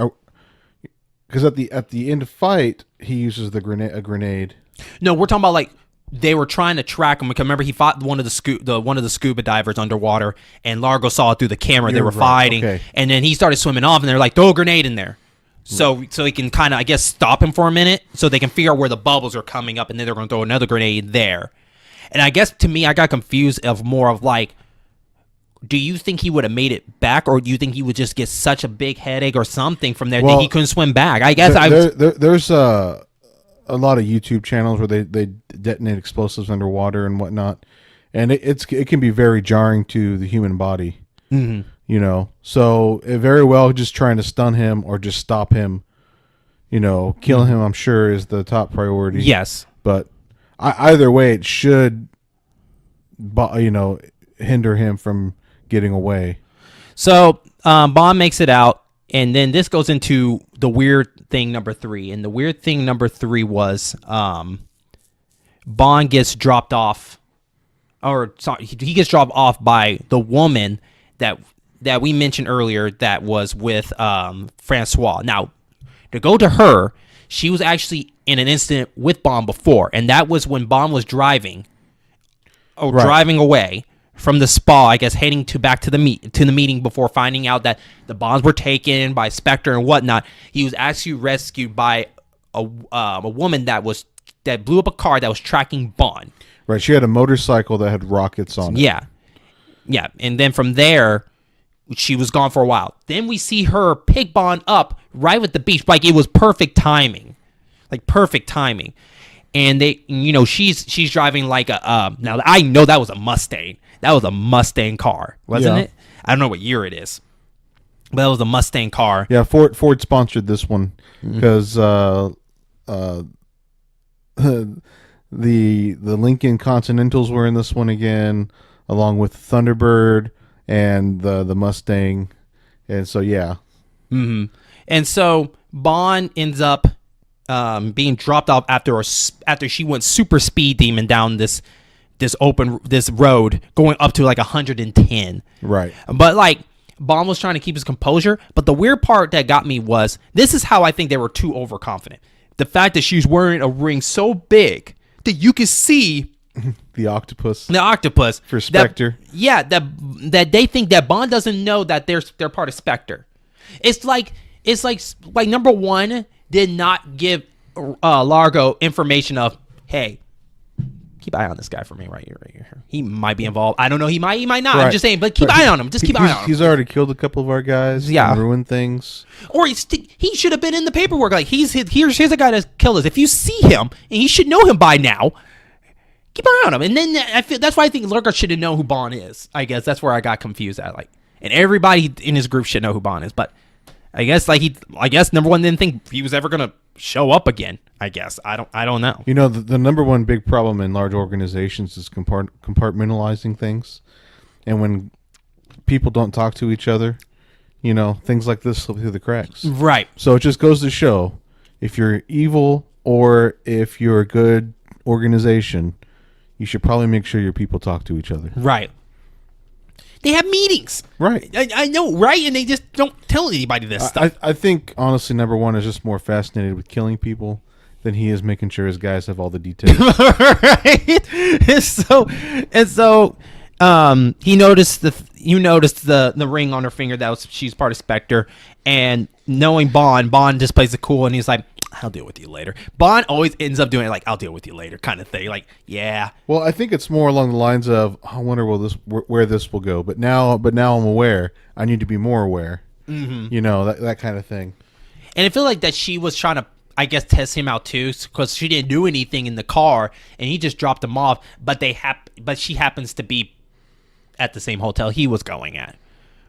Because at the end of fight, he uses a grenade. No, we're talking about, like, they were trying to track him. Because remember, he fought one of the scuba divers underwater, and Largo saw it through the camera. They were fighting, okay. And then he started swimming off, and they're like, throw a grenade in there. So he can kind of, I guess, stop him for a minute, so they can figure out where the bubbles are coming up, and then they're going to throw another grenade there. And I guess, to me, I got confused of more of, like, do you think he would have made it back, or do you think he would just get such a big headache or something from there that he couldn't swim back? I guess there's a lot of YouTube channels where they detonate explosives underwater and whatnot, and it can be very jarring to the human body. Mm-hmm. So it very well just trying to stun him or just stop him. Killing him, I'm sure, is the top priority. Yes, but either way, it should, hinder him from getting away. So Bond makes it out, and then this goes into the weird thing number 3. And the weird thing number 3 was Bond gets dropped off, he gets dropped off by the woman that we mentioned earlier that was with Francois. Now, to go to her, she was actually in an incident with Bond before, and that was when Bond was driving away from the spa, I guess, heading back to the meeting before finding out that the bonds were taken by Spectre and whatnot. He was actually rescued by a woman that blew up a car that was tracking Bond. Right, she had a motorcycle that had rockets on it. Yeah, and then from there, she was gone for a while. Then we see her pick Bond up right at the beach, like it was perfect timing. And she's driving like a now I know that was a Mustang. That was a Mustang car, wasn't it? I don't know what year it is, but that was a Mustang car. Yeah, Ford sponsored this one because the Lincoln Continentals were in this one again, along with Thunderbird and the Mustang, and so yeah. And so Bond ends up being dropped off after she went super speed demon down this road going up to like 110. Right. But like Bond was trying to keep his composure. But the weird part that got me was, this is how I think they were too overconfident. The fact that she was wearing a ring so big that you could see the octopus for Spectre. That they think that Bond doesn't know that they're part of Spectre. It's like number one did not give Largo information of, hey, keep an eye on this guy for me right here. He might be involved. I don't know. He might not. Right. I'm just saying, but keep an eye on him. Just keep an eye on him. He's already killed a couple of our guys. Yeah. And ruined things. Or he should have been in the paperwork. Like, here's a guy that killed us. If you see him, and he should know him by now, keep an eye on him. And then that's why I think Largo should have known who Bond is. I guess that's where I got confused at. Like, and everybody in his group should know who Bond is. But I guess number one didn't think he was ever gonna show up again. I guess I don't know. You know, the number one big problem in large organizations is compartmentalizing things, and when people don't talk to each other, you know, things like this slip through the cracks. Right. So it just goes to show, if you're evil or if you're a good organization, you should probably make sure your people talk to each other. Right. They have meetings. Right. I know, right? And they just don't tell anybody this stuff. I think, honestly, number one is just more fascinated with killing people than he is making sure his guys have all the details. Right. And so he noticed the ring on her finger she's part of Spectre, and knowing Bond just plays it cool, and he's like, I'll deal with you later. Bond always ends up doing it like, I'll deal with you later kind of thing. Like, yeah. Well, I think it's more along the lines of, I wonder where this will go. But now I'm aware. I need to be more aware. Mm-hmm. You know, that kind of thing. And I feel like that she was trying to, I guess, test him out too, because she didn't do anything in the car, and he just dropped him off. But she happens to be at the same hotel he was going at.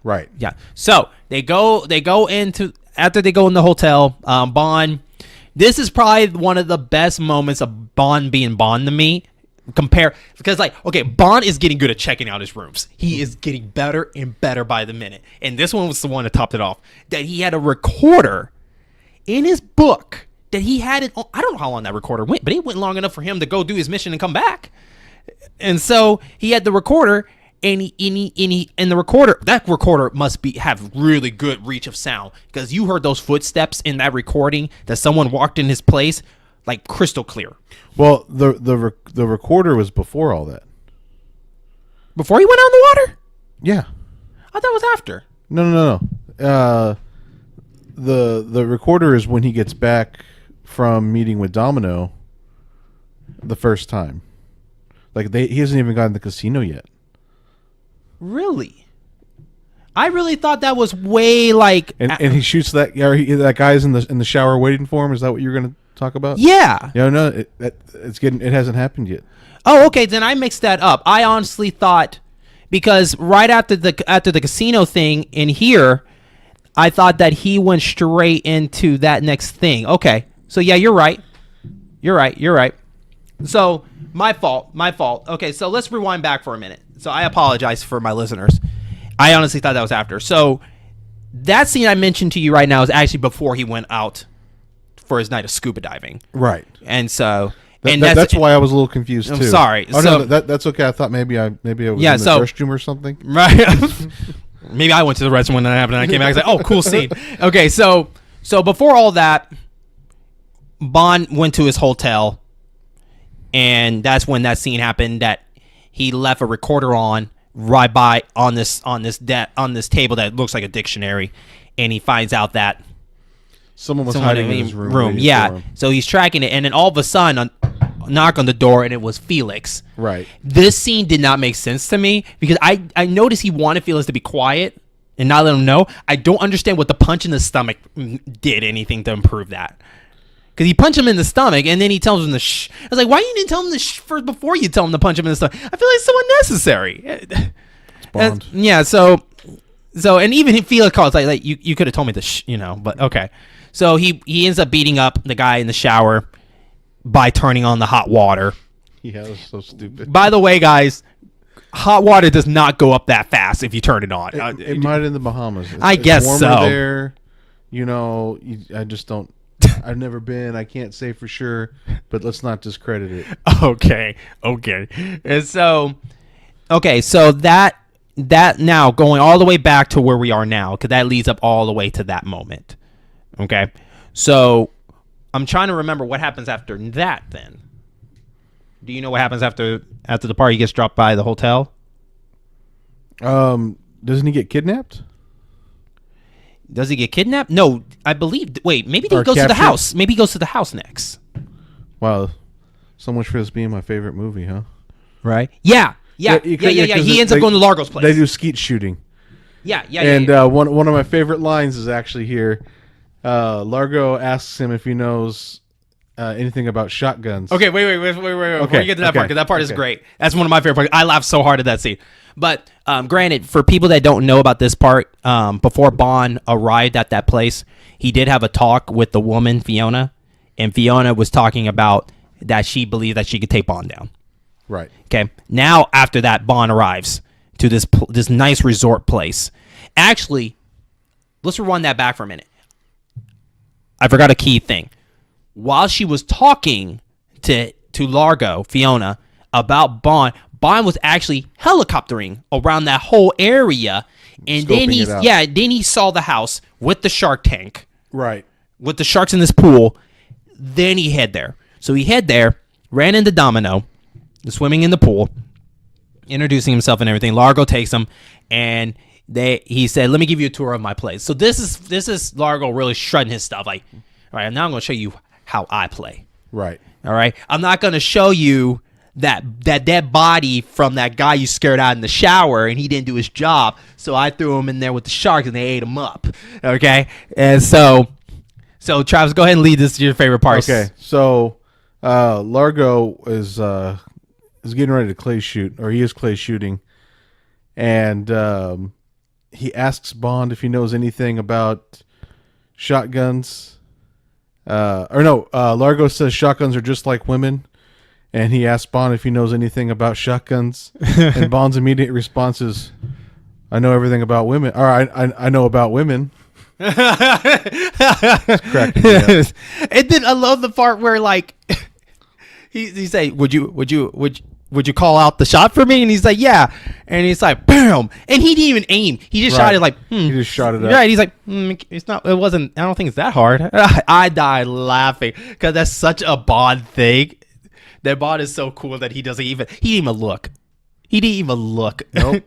Right. Yeah. So they go into, after they go in the hotel, Bond. This is probably one of the best moments of Bond being Bond to me. Because Bond is getting good at checking out his rooms. He is getting better and better by the minute. And this one was the one that topped it off. That he had a recorder in his book that he had it. I don't know how long that recorder went, but it went long enough for him to go do his mission and come back. And so he had the recorder. And the recorder, that recorder must have really good reach of sound, because you heard those footsteps in that recording that someone walked in his place, like crystal clear. Well, the recorder was before all that. Before he went out in the water? Yeah, I thought it was after. No. The recorder is when he gets back from meeting with Domino the first time. Like he hasn't even gotten to the casino yet. Really? I really thought that was way like. And he shoots that. Yeah, that guy's in the shower waiting for him. Is that what you're going to talk about? Yeah. No. It hasn't happened yet. Oh, okay. Then I mixed that up. I honestly thought, because right after the casino thing in here, I thought that he went straight into that next thing. Okay. So yeah, you're right. You're right. So my fault. Okay. So let's rewind back for a minute. So I apologize for my listeners. I honestly thought that was after. So that scene I mentioned to you right now is actually before he went out for his night of scuba diving. Right. And so that's why I was a little confused too. I'm sorry. Oh, no, that's okay. I thought maybe I was in the restroom or something. Right. Maybe I went to the restroom when that happened and I came back and said, "Oh, cool scene." Okay, so before all that, Bond went to his hotel, and that's when that scene happened, that he left a recorder on this table that looks like a dictionary, and he finds out that someone was hiding in his room. Yeah, so he's tracking it, and then all of a sudden, knock on the door, and it was Felix. Right. This scene did not make sense to me, because I noticed he wanted Felix to be quiet and not let him know. I don't understand what the punch in the stomach did anything to improve that. Because he punched him in the stomach, and then he tells him to shh. I was like, why you didn't tell him to shh first before you tell him to punch him in the stomach? I feel like it's so unnecessary. It's Bond. Yeah, so and even if Felix calls, like you could have told me to shh, but okay. So he ends up beating up the guy in the shower by turning on the hot water. Yeah, that's so stupid. By the way, guys, hot water does not go up that fast if you turn it on. It might in the Bahamas. I guess warmer so. There, I just don't. I've never been. I can't say for sure, but let's not discredit it. Okay. And so, so that now going all the way back to where we are now, because that leads up all the way to that moment. Okay, so I'm trying to remember what happens after that. Then, do you know what happens after the party gets dropped by the hotel? Doesn't he get kidnapped? Does he get kidnapped? No, I believe. Wait, maybe he Or goes to the captured? house. Maybe he goes to the house next. Wow, so much for this being my favorite movie, huh? Right? Yeah. He ends up going to Largo's place. They do skeet shooting. Yeah. And one of my favorite lines is actually here. Largo asks him if he knows anything about shotguns. Okay, wait. Before you get to that part, because that part is great. That's one of my favorite parts. I laughed so hard at that scene. But granted, for people that don't know about this part, before Bond arrived at that place, he did have a talk with the woman, Fiona. And Fiona was talking about that she believed that she could take Bond down. Right. Okay. Now, after that, Bond arrives to this nice resort place. Actually, let's rewind that back for a minute. I forgot a key thing. While she was talking to Largo, Fiona, about Bond was actually helicoptering around that whole area, and then he saw the house with the shark tank, right, with the sharks in this pool. Then he head there. So he head there, ran into Domino, swimming in the pool, introducing himself and everything. Largo takes him, and he said, "Let me give you a tour of my place." So this is Largo really shredding his stuff. Like, all right, now I'm going to show you how I play. Right. All right. I'm not going to show you that dead body from that guy you scared out in the shower, and he didn't do his job. So I threw him in there with the sharks, and they ate him up. Okay. And so Travis, go ahead and lead this to your favorite part. Okay. So Largo is getting ready to clay shoot, or he is clay shooting, and he asks Bond if he knows anything about shotguns. Largo says shotguns are just like women, and he asks Bond if he knows anything about shotguns, and Bond's immediate response is, "I know everything about women." Or I know about women. It's cracking me up. And then I love the part where like he say, "Would you call out the shot for me?" And he's like, "Yeah." And he's like, "Bam!" And he didn't even aim. He just shot it like, He just shot it up. Right. He's like, "It's not. It wasn't. I don't think it's that hard." I died laughing because that's such a Bond thing. That Bond is so cool that he didn't even look. He didn't even look. Nope.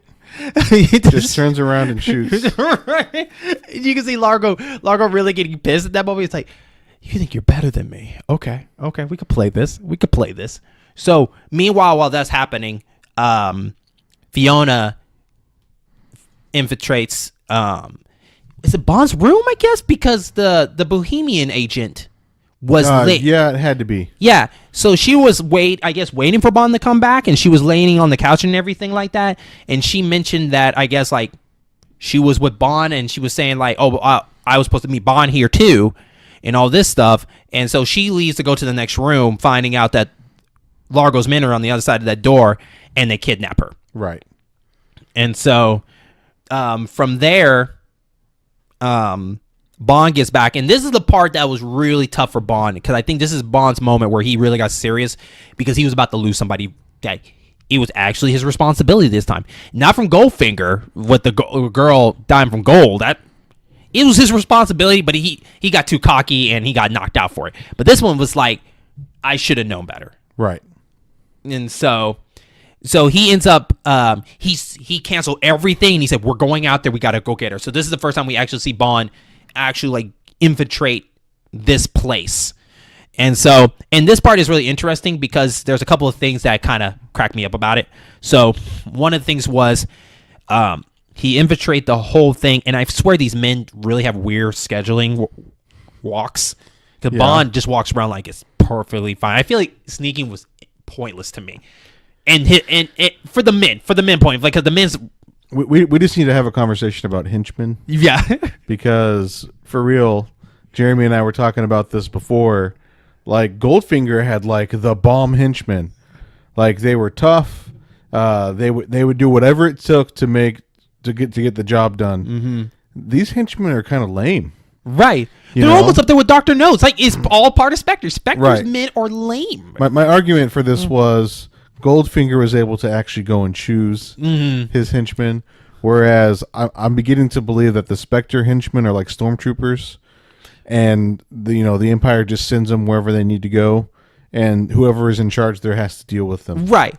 He just turns around and shoots. Right. You can see Largo really getting pissed at that moment. It's like, "You think you're better than me? Okay, we could play this. So meanwhile, while that's happening, Fiona infiltrates. Is it Bond's room? I guess because the Bohemian agent was late. Yeah, it had to be. Yeah, so she was waiting for Bond to come back, and she was laying on the couch and everything like that. And she mentioned that I guess like she was with Bond, and she was saying like, "Oh, I was supposed to meet Bond here too," and all this stuff. And so she leaves to go to the next room, finding out that Largo's men are on the other side of that door, and they kidnap her. Right. And so from there, Bond gets back, and this is the part that was really tough for Bond, because I think this is Bond's moment where he really got serious, because he was about to lose somebody that it was actually his responsibility this time, not from Goldfinger with the girl dying from gold. That it was his responsibility, but he got too cocky and he got knocked out for it. But this one was like, I should have known better. Right. And so he ends up he canceled everything, and he said, "We're going out there, we got to go get her." So this is the first time we actually see Bond actually like infiltrate this place. And this part is really interesting because there's a couple of things that kind of cracked me up about it. So one of the things was he infiltrated the whole thing, and I swear these men really have weird scheduling walks. Because Bond just walks around like it's perfectly fine. I feel like sneaking was pointless to me. And for the men point, like, because the men's. We just need to have a conversation about henchmen. Yeah. Because for real, Jeremy and I were talking about this before. Like, Goldfinger had like the bomb henchmen. Like, they were tough. They would do whatever it took to get the job done. Mm-hmm. These henchmen are kind of lame. Right. They're know? almost up there with Dr. Notes. Like, it's all part of Spectre. Spectre's Right. men are lame. My argument for this was Goldfinger was able to actually go and choose his henchmen, whereas I'm beginning to believe that the Spectre henchmen are like stormtroopers, and the Empire just sends them wherever they need to go, and whoever is in charge there has to deal with them. Right.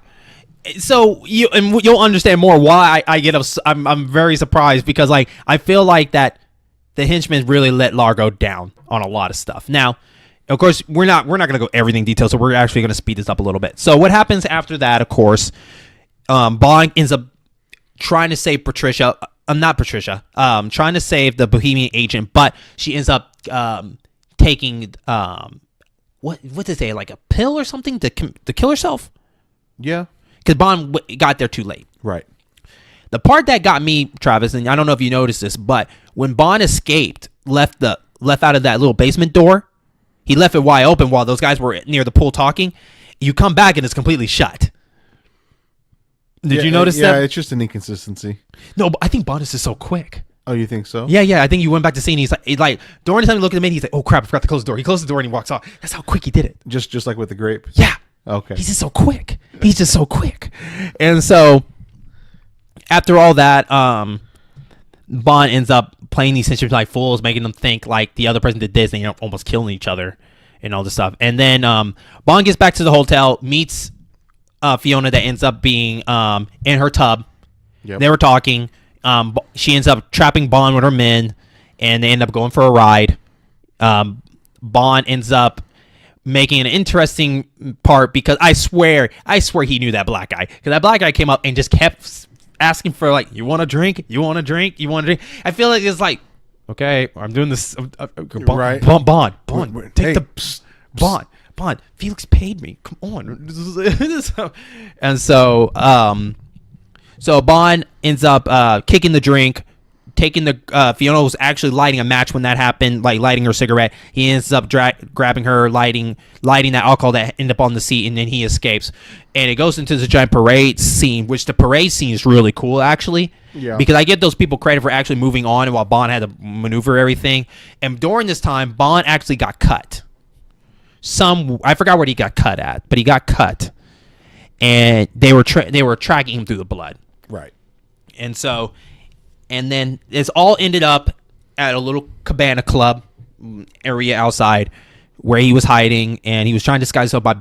So you'll understand more why I'm very surprised, because like I feel like that the henchmen really let Largo down on a lot of stuff. Now, of course, we're not going to go everything detailed, so we're actually going to speed this up a little bit. So what happens after that, of course, Bond ends up trying to save Patricia. Not Patricia. Trying to save the Bohemian agent, but she ends up taking what did they say, like a pill or something to kill herself? Yeah. Because Bond got there too late. Right. The part that got me, Travis, and I don't know if you noticed this, but when Bond escaped, left out of that little basement door, he left it wide open while those guys were near the pool talking. You come back and it's completely shut. Did you notice that? Yeah, it's just an inconsistency. No, but I think Bond is just so quick. Oh, you think so? Yeah. I think you went back to scene. He's like during the time he looked at me, he's like, "Oh crap, I forgot to close the door." He closed the door and he walks off. That's how quick he did it. Just like with the grape. Yeah. Okay. He's just so quick. And so after all that, Bond ends up playing these henchmen like fools, making them think like the other person did this, and almost killing each other and all this stuff. And then Bond gets back to the hotel, meets Fiona, that ends up being in her tub. Yep. They were talking. She ends up trapping Bond with her men, and they end up going for a ride. Bond ends up making an interesting part, because I swear he knew that black guy, because that black guy came up and just kept asking for like, you want a drink? I feel like it's like, okay, I'm doing this. Right. Bond, take hey, the Bond. Felix paid me. Come on. And so Bond ends up kicking the drink, taking the Fiona was actually lighting a match when that happened, like lighting her cigarette. He ends up grabbing her, lighting that alcohol that ended up on the seat, and then he escapes. And it goes into the giant parade scene, which the parade scene is really cool, actually. Yeah. Because I give those people credit for actually moving on, while Bond had to maneuver everything. And during this time, Bond actually got cut. I forgot where he got cut at, but he got cut, and they were tracking him through the blood. Right. And then it's all ended up at a little cabana club area outside where he was hiding, and he was trying to disguise himself by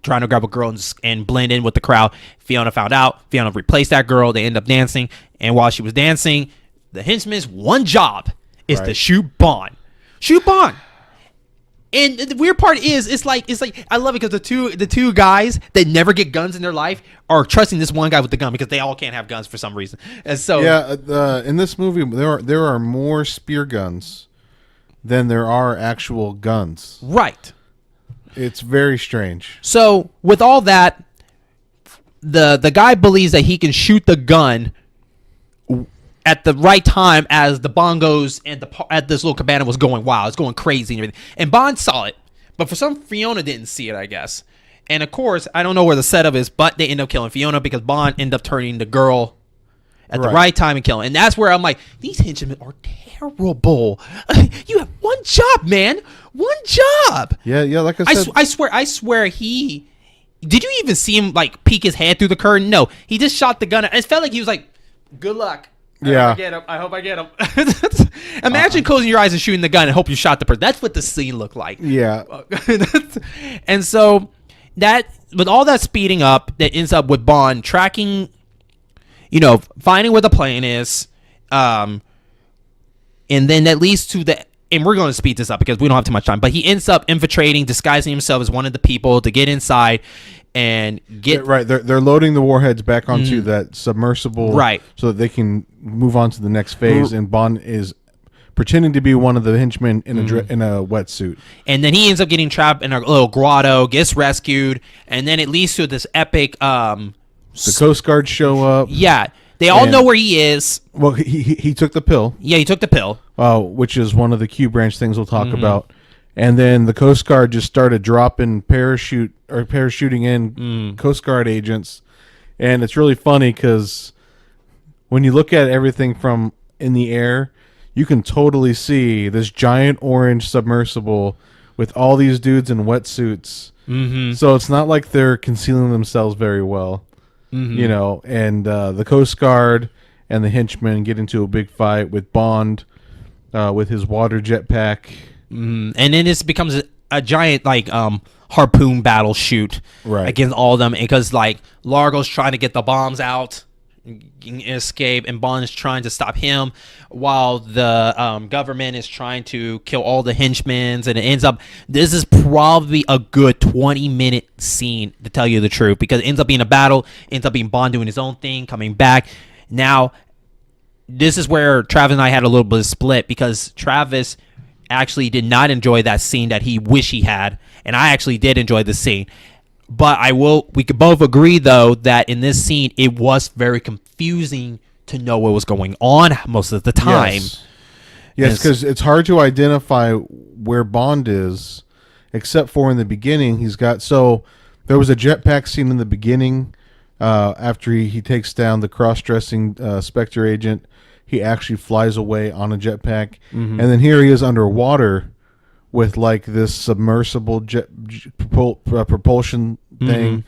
trying to grab a girl and blend in with the crowd. Fiona found out. Fiona replaced that girl. They end up dancing, and while she was dancing, the henchman's one job is to shoot Bond. And the weird part is, it's like I love it, because the two guys that never get guns in their life are trusting this one guy with the gun, because they all can't have guns for some reason. And so in this movie there are more spear guns than there are actual guns. Right. It's very strange. So with all that, the guy believes that he can shoot the gun at the right time as the bongos and at this little cabana was going wild. It's going crazy and everything. And Bond saw it, but for some, Fiona didn't see it, I guess. And of course, I don't know where the setup is, but they end up killing Fiona, because Bond ended up turning the girl at the right time and killing. And that's where I'm like, these henchmen are terrible. You have one job, man. One job. Yeah. Like I said, I swear he. Did you even see him like peek his head through the curtain? No, he just shot the gun. It felt like he was like, "Good luck." I hope I get him. Imagine closing your eyes and shooting the gun and hope you shot the person. That's what the scene looked like. Yeah. And so that, with all that speeding up, that ends up with Bond tracking, finding where the plane is, and then that leads to and we're going to speed this up because we don't have too much time, but he ends up infiltrating, disguising himself as one of the people to get inside and get right. They're loading the warheads back onto that submersible, right, so that they can move on to the next phase. And Bond is pretending to be one of the henchmen in a wetsuit, and then he ends up getting trapped in a little grotto, gets rescued, and then it leads to this epic. The Coast Guard show up. Yeah, they all know where he is. Well, he took the pill. Yeah, he took the pill. Which is one of the Q branch things we'll talk about. And then the Coast Guard just started dropping parachuting in Coast Guard agents. And it's really funny because when you look at everything from in the air, you can totally see this giant orange submersible with all these dudes in wetsuits. Mm-hmm. So it's not like they're concealing themselves very well, you know. And the Coast Guard and the henchmen get into a big fight with Bond with his water jetpack. And then this becomes a giant like harpoon battle shoot against all of them, because like Largo's trying to get the bombs out, escape, and Bond is trying to stop him, while the government is trying to kill all the henchmen. And it ends up, this is probably a good 20-minute scene, to tell you the truth, because it ends up being a battle, ends up being Bond doing his own thing, coming back. Now this is where Travis and I had a little bit of split, because Travis actually did not enjoy that scene that he wished he had, and I actually did enjoy the scene. But we could both agree, though, that in this scene, it was very confusing to know what was going on most of the time. Yes, because it's hard to identify where Bond is, except for in the beginning. There was a jetpack scene in the beginning after he takes down the cross-dressing Spectre agent. He actually flies away on a jetpack. And then here he is underwater with like this submersible propulsion thing,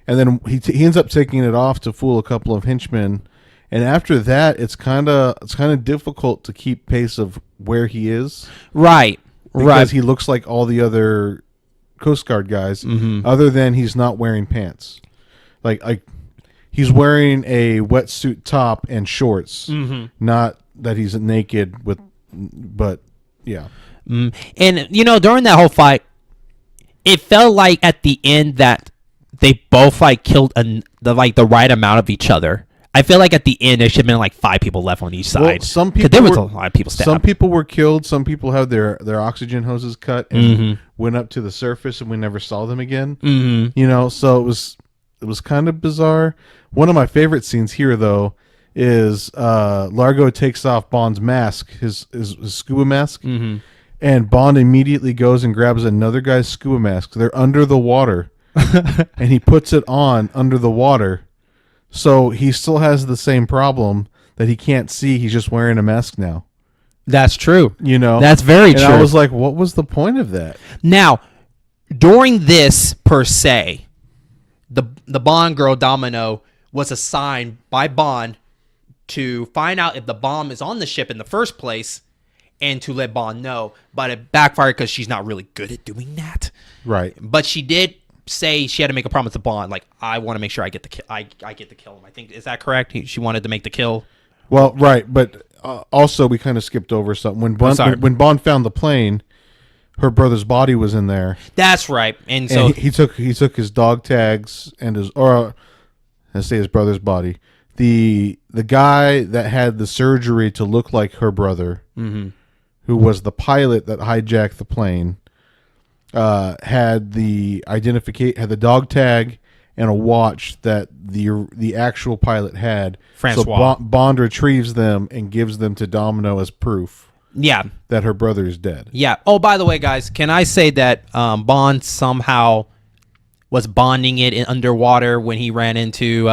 and then he ends up taking it off to fool a couple of henchmen. And after that, it's kind of difficult to keep pace of where he is, because he looks like all the other Coast Guard guys, other than he's not wearing pants, like he's wearing a wetsuit top and shorts, not that he's naked but yeah. And you know, during that whole fight, it felt like at the end that they both like killed the right amount of each other. I feel like at the end there should have been like 5 people left on each side. Well, some people there was a lot of people stabbed. Some people were killed. Some people had their oxygen hoses cut and went up to the surface, and we never saw them again. You know, so it was kind of bizarre. One of my favorite scenes here, though, is Largo takes off Bond's mask, his scuba mask. And Bond immediately goes and grabs another guy's scuba mask. They're under the water. And he puts it on under the water. So he still has the same problem that he can't see. He's just wearing a mask now. That's true. You know? That's very true. And I was like, what was the point of that? Now, during this, per se, the Bond girl, Domino, was assigned by Bond to find out if the bomb is on the ship in the first place, and to let Bond know, but it backfired because she's not really good at doing that. Right. But she did say she had to make a promise to Bond, like, I want to make sure I get the kill. I get to kill him. I think, is that correct? She wanted to make the kill. Well, right, but also we kind of skipped over something. When Bond found the plane, her brother's body was in there. That's right, and so he took his dog tags and let's say his brother's body. The guy that had the surgery to look like her brother. Who was the pilot that hijacked the plane, had the dog tag and a watch that the actual pilot had. Francois. So Bond retrieves them and gives them to Domino as proof. Yeah. That her brother is dead. Yeah. Oh, by the way, guys, can I say that Bond somehow was bonding it underwater when he ran into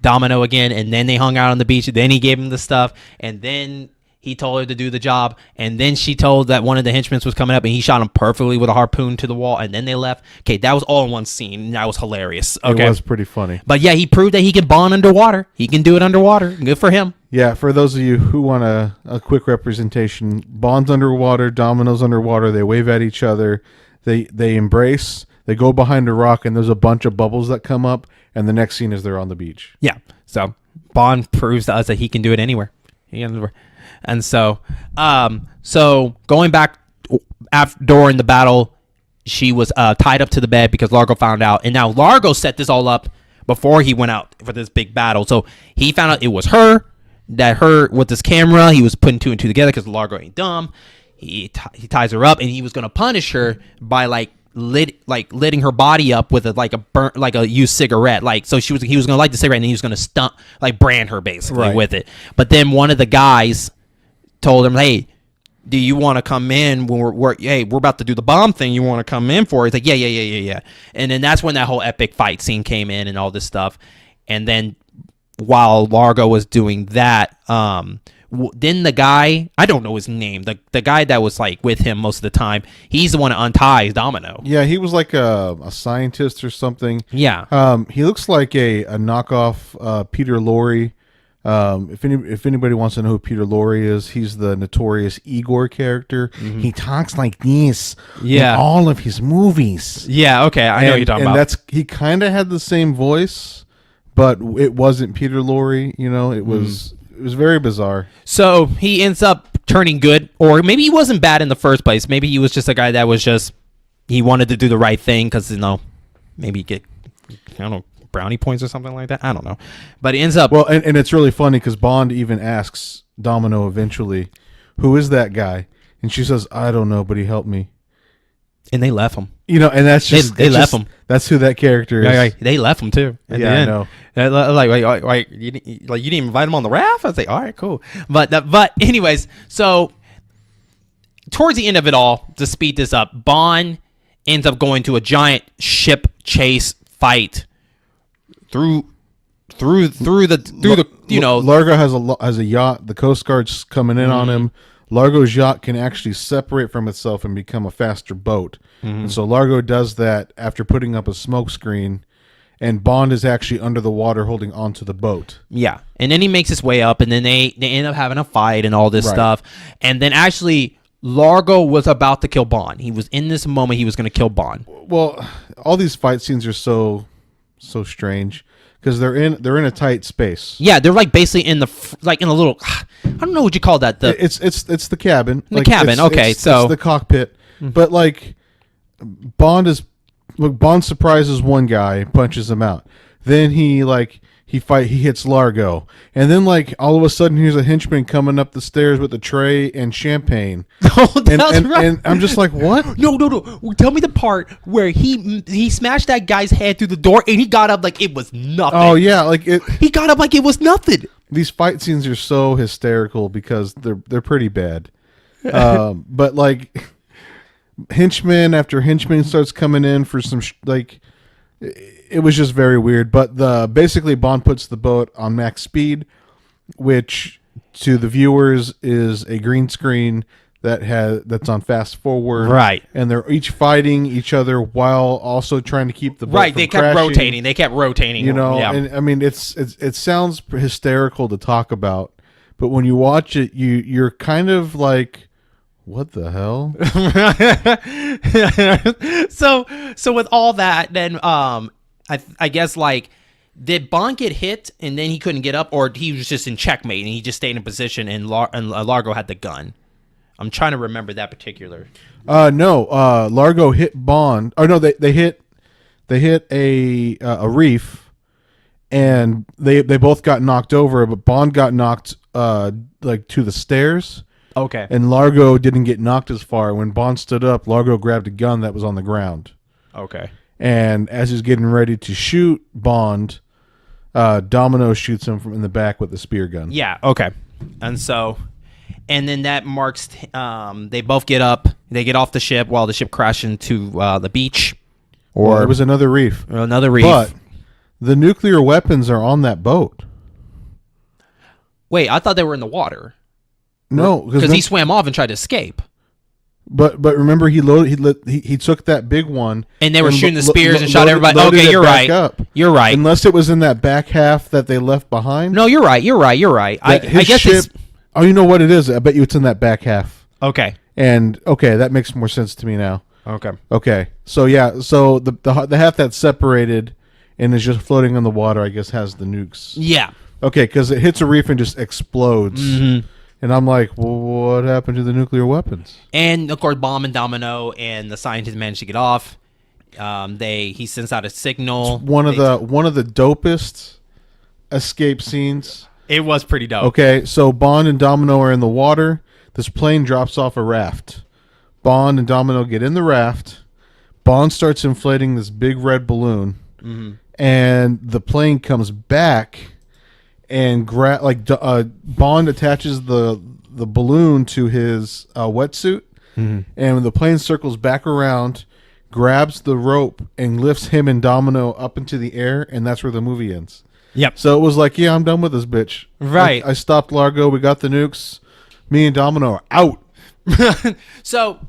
Domino again, and then they hung out on the beach, then he gave him the stuff, and then he told her to do the job, and then she told that one of the henchmen was coming up, and he shot him perfectly with a harpoon to the wall, and then they left. Okay, that was all in one scene, and that was hilarious. Okay. It was pretty funny. But yeah, he proved that he can bond underwater. He can do it underwater. Good for him. Yeah, for those of you who want a quick representation, Bond's underwater, Domino's underwater, they wave at each other, they embrace, they go behind a rock, and there's a bunch of bubbles that come up, and the next scene is they're on the beach. Yeah, so Bond proves to us that he can do it anywhere. And so going back during the battle, she was tied up to the bed because Largo found out. And now Largo set this all up before he went out for this big battle. So he found out it was her, with this camera. He was putting 2 and 2 together because Largo ain't dumb. He ties her up, and he was going to punish her by lighting her body up with a used cigarette. So he was going to light the cigarette, and he was going to brand her basically with it. But then one of the guys told him, "Hey, do you want to come in when we're about to do the bomb thing? You want to come in for it?" He's like, yeah. And then that's when that whole epic fight scene came in and all this stuff. And then while Largo was doing that, Then the guy, I don't know his name, the guy that was like with him most of the time, he's the one that unties Domino. Yeah, he was like a scientist or something. Yeah. He looks like a knockoff Peter Lorre. If anybody wants to know who Peter Lorre is, he's the notorious Igor character. Mm-hmm. He talks like this Yeah. in all of his movies. Yeah, okay, I know what you're talking about. He kind of had the same voice, but it wasn't Peter Lorre. You know, it was very bizarre. So he ends up turning good, or maybe he wasn't bad in the first place. Maybe he was just a guy that was just, he wanted to do the right thing because, maybe get, I don't know, brownie points or something like that. I don't know. But he ends up... Well, and it's really funny because Bond even asks Domino eventually, who is that guy? And she says, I don't know, but he helped me. And they left him. You know, and that's just... They left him. That's who that character is. Yeah, they left him too. Yeah, I know. Like, you didn't invite him on the raft? I was like, all right, cool. But anyways, so towards the end of it all, to speed this up, Bond ends up going to a giant ship chase fight through the Largo has a yacht. The Coast Guard's coming in on him. Largo's yacht can actually separate from itself and become a faster boat. And so Largo does that after putting up a smoke screen, and Bond is actually under the water holding onto the boat. Yeah, and then he makes his way up, and then they end up having a fight and all this stuff. And then actually, Largo was about to kill Bond. He was in this moment he was going to kill Bond. Well, all these fight scenes are so strange because they're in a tight space. Yeah, they're like basically in a little, I don't know what you call that. It's the cabin. The cabin. Okay, so it's the cockpit. But like Bond surprises one guy, punches him out. Then he hits Largo, and then like all of a sudden here's a henchman coming up the stairs with a tray and champagne. Oh, that's right. And I'm just like, what? No. Tell me the part where he smashed that guy's head through the door and he got up like it was nothing. Oh yeah, he got up like it was nothing. These fight scenes are so hysterical because they're pretty bad. But like henchman after henchman starts coming in for some it was just very weird. But basically Bond puts the boat on max speed, which to the viewers is a green screen that's on fast forward. Right. And they're each fighting each other while also trying to keep the boat from They kept crashing. rotating. You know, yeah. and I mean it sounds hysterical to talk about, but when you watch it, you're kind of like, what the hell? So with all that, then I guess like, did Bond get hit and then he couldn't get up, or he was just in checkmate and he just stayed in position and Largo had the gun? I'm trying to remember that particular. No. Largo hit Bond. Oh no, they hit a reef, and they both got knocked over, but Bond got knocked like to the stairs. Okay. And Largo didn't get knocked as far. When Bond stood up, Largo grabbed a gun that was on the ground. Okay. And as he's getting ready to shoot Bond, Domino shoots him from in the back with the spear gun. Yeah. Okay. And then that marks. They both get up. They get off the ship while the ship crashed into the beach. Or it was another reef. Another reef. But the nuclear weapons are on that boat. Wait, I thought they were in the water. No, because he swam off and tried to escape. But remember, he took that big one, and they were shooting the spears and shot everybody. Okay, you're right. You're right. Unless it was in that back half that they left behind. No, you're right. I guess ship. Oh, you know what it is? I bet you it's in that back half. Okay. And that makes more sense to me now. Okay. So yeah, so the half that's separated and is just floating on the water, I guess, has the nukes. Yeah. Okay, because it hits a reef and just explodes. Mm-hmm. And I'm like, well, what happened to the nuclear weapons? And of course, Bomb and Domino and the scientists managed to get off. He sends out a signal. It's one of the dopest escape scenes. It was pretty dope. Okay, so Bond and Domino are in the water. This plane drops off a raft. Bond and Domino get in the raft. Bond starts inflating this big red balloon, and the plane comes back. And Bond attaches the balloon to his wetsuit, and when the plane circles back around, grabs the rope and lifts him and Domino up into the air, and that's where the movie ends. Yep. So it was like, yeah, I'm done with this bitch. Right. I stopped Largo. We got the nukes. Me and Domino are out. So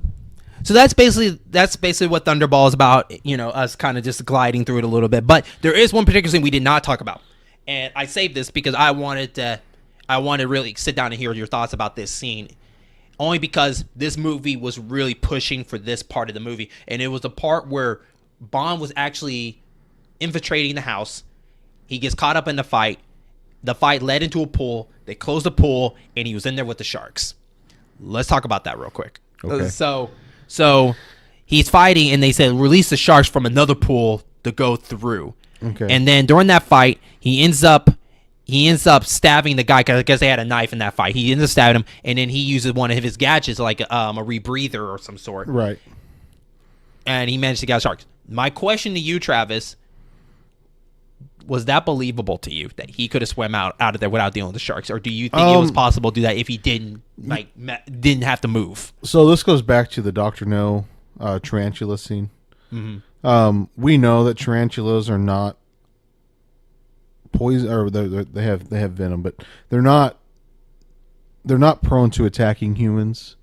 that's basically what Thunderball is about. Us kind of just gliding through it a little bit. But there is one particular thing we did not talk about, and I saved this because I wanted to really sit down and hear your thoughts about this scene. Only because this movie was really pushing for this part of the movie, and it was the part where Bond was actually infiltrating the house. He gets caught up in the fight. The fight led into a pool. They closed the pool, and he was in there with the sharks. Let's talk about that real quick. Okay. So he's fighting, and they said release the sharks from another pool to go through. Okay. And then during that fight, he ends up stabbing the guy because I guess they had a knife in that fight. He ends up stabbing him, and then he uses one of his gadgets like a rebreather or some sort. Right. And he managed to get out sharks. My question to you, Travis, was that believable to you that he could have swam out of there without dealing with the sharks, or do you think it was possible to do that if he didn't have to move? So this goes back to the Dr. No tarantula scene. Mm-hmm. We know that tarantulas are not poison, or they have venom, but they're not prone to attacking humans.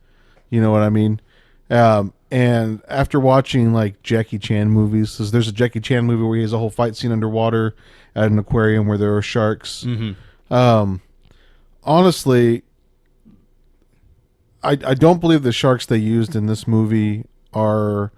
You know what I mean? And after watching like Jackie Chan movies, there's a Jackie Chan movie where he has a whole fight scene underwater at an aquarium where there are sharks. Mm-hmm. Honestly, I don't believe the sharks they used in this movie are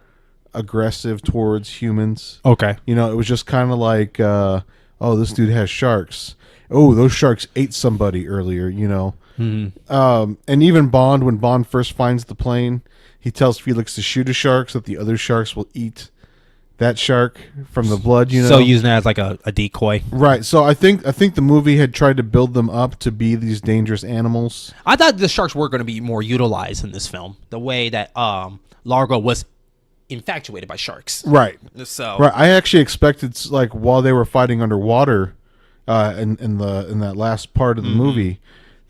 aggressive towards humans. Okay. It was just kind of like, oh, this dude has sharks. Oh, those sharks ate somebody earlier, Mm-hmm. And even Bond, when Bond first finds the plane, he tells Felix to shoot a shark so that the other sharks will eat that shark from the blood, So using it as like a decoy. Right. So I think the movie had tried to build them up to be these dangerous animals. I thought the sharks were going to be more utilized in this film, the way that Largo was infatuated by sharks. Right. So right. I actually expected, like, while they were fighting underwater in that last part of the movie,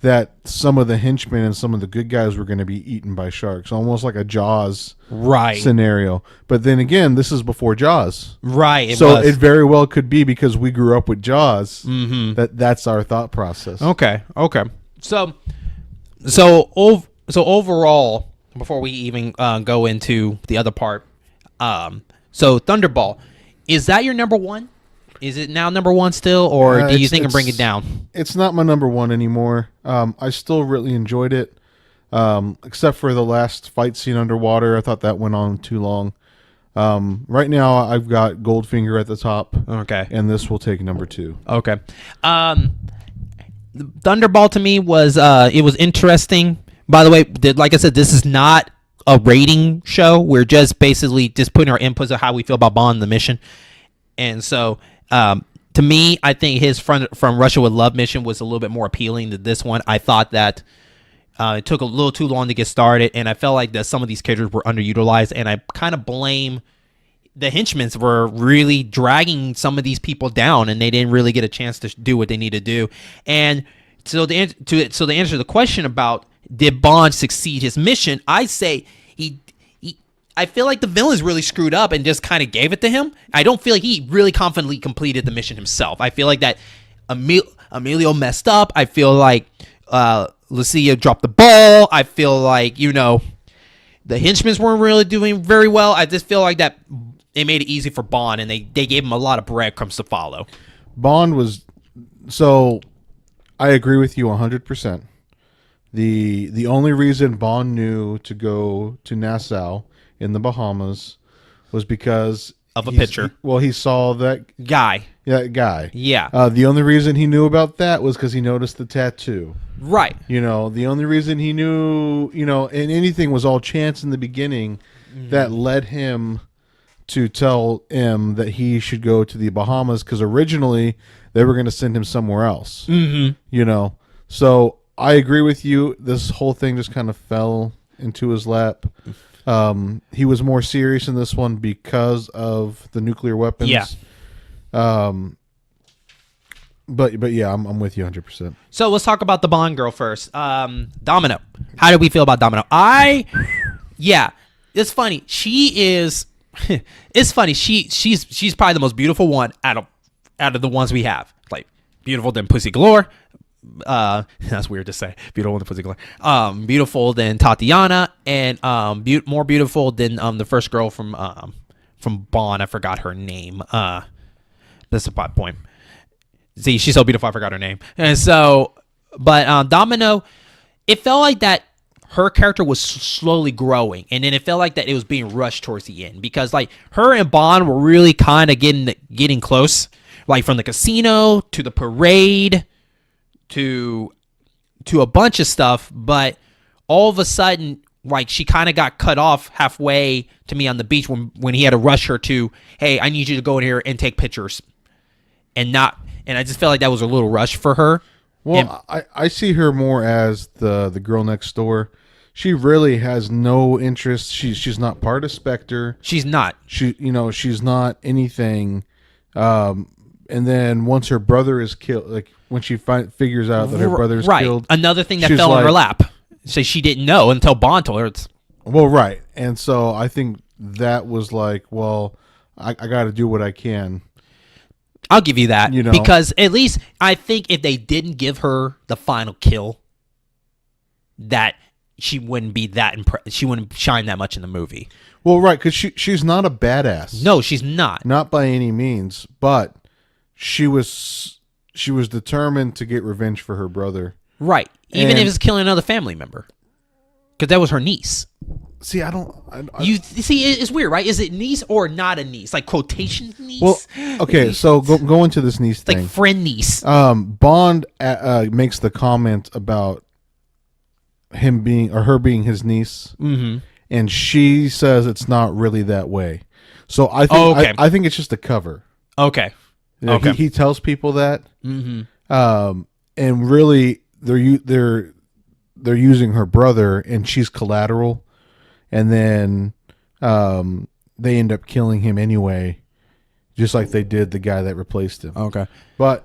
that some of the henchmen and some of the good guys were going to be eaten by sharks, almost like a Jaws scenario. But then again, this is before Jaws. Right. It very well could be, because we grew up with Jaws, that's our thought process. Okay. So overall, before we even go into the other part, so Thunderball, is that your number one? Is it now number one still, or do you think and bring it down? It's not my number one anymore. I still really enjoyed it, except for the last fight scene underwater. I thought that went on too long. Right now, I've got Goldfinger at the top. Okay. And this will take number 2. Okay. Thunderball to me was it was interesting. By the way, like I said, this is not a rating show. We're just basically just putting our inputs of how we feel about Bond and the mission. And so, to me, I think his From Russia with Love mission was a little bit more appealing than this one. I thought that it took a little too long to get started, and I felt like that some of these characters were underutilized, and I kind of blame the henchmen were really dragging some of these people down, and they didn't really get a chance to do what they need to do. And so to answer the question about did Bond succeed his mission, I say I feel like the villains really screwed up and just kind of gave it to him. I don't feel like he really confidently completed the mission himself. I feel like that Emilio messed up. I feel like Lucia dropped the ball. I feel like, the henchmen weren't really doing very well. I just feel like that they made it easy for Bond, and they gave him a lot of breadcrumbs to follow. Bond was... So, I agree with you 100%. The only reason Bond knew to go to Nassau in the Bahamas was because of a picture. He saw that guy. That guy. Yeah. The only reason he knew about that was because he noticed the tattoo. Right. The only reason he knew, and anything was all chance in the beginning that led him to tell M that he should go to the Bahamas, because originally they were going to send him somewhere else. Mm-hmm. So I agree with you. This whole thing just kind of fell into his lap. He was more serious in this one because of the nuclear weapons. Yeah. But yeah, I'm with you 100%. So let's talk about the Bond girl first. Domino. How did we feel about Domino? It's funny. She is. It's funny. She's probably the most beautiful one out of the ones we have. Like, beautiful than Pussy Galore. That's weird to say. Beautiful than Pussy Galore. Beautiful than Tatiana, and more beautiful than the first girl from Bond. I forgot her name. That's the point. See, she's so beautiful, I forgot her name. And so, but Domino, it felt like that her character was slowly growing, and then it felt like that it was being rushed towards the end, because like her and Bond were really kind of getting close, like from the casino to the parade to a bunch of stuff, but all of a sudden, like, she kind of got cut off halfway to me on the beach when he had to rush her to, hey, I need you to go in here and take pictures, and I just felt like that was a little rush for her. Well, I see her more as the girl next door. She really has no interest. She's not part of Spectre. She's not. She's not anything. And then once her brother is killed, like when she figures out that her brother is killed, another thing that fell in her lap. So she didn't know until Bond told her. Well, right, and so I think that was like, well, I got to do what I can. I'll give you that, because at least I think if they didn't give her the final kill, that she wouldn't be that she wouldn't shine that much in the movie. Well, right, because she's not a badass. No, she's not by any means. But she was determined to get revenge for her brother. Right, even if it's killing another family member, because that was her niece. See, you see, it's weird, right? Is it niece or not a niece? Like quotation niece? Well, okay, so go into this niece thing. Like friend niece. Bond makes the comment about him being or her being his niece, and she says it's not really that way. So I think I think it's just a cover. Okay. He tells people that, and really they're using her brother, and she's collateral. And then they end up killing him anyway, just like they did the guy that replaced him. Okay. But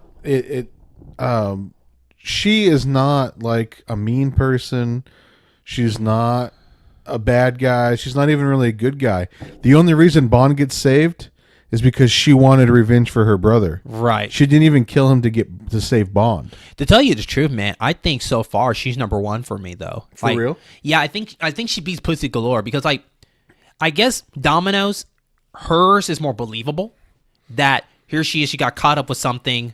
she is not like a mean person. She's not a bad guy. She's not even really a good guy. The only reason Bond gets saved is because she wanted revenge for her brother. Right. She didn't even kill him to save Bond. To tell you the truth, man, I think so far she's number one for me, though. For real? Yeah, I think she beats Pussy Galore, because like, I guess Domino's, hers is more believable. That here she is, she got caught up with something,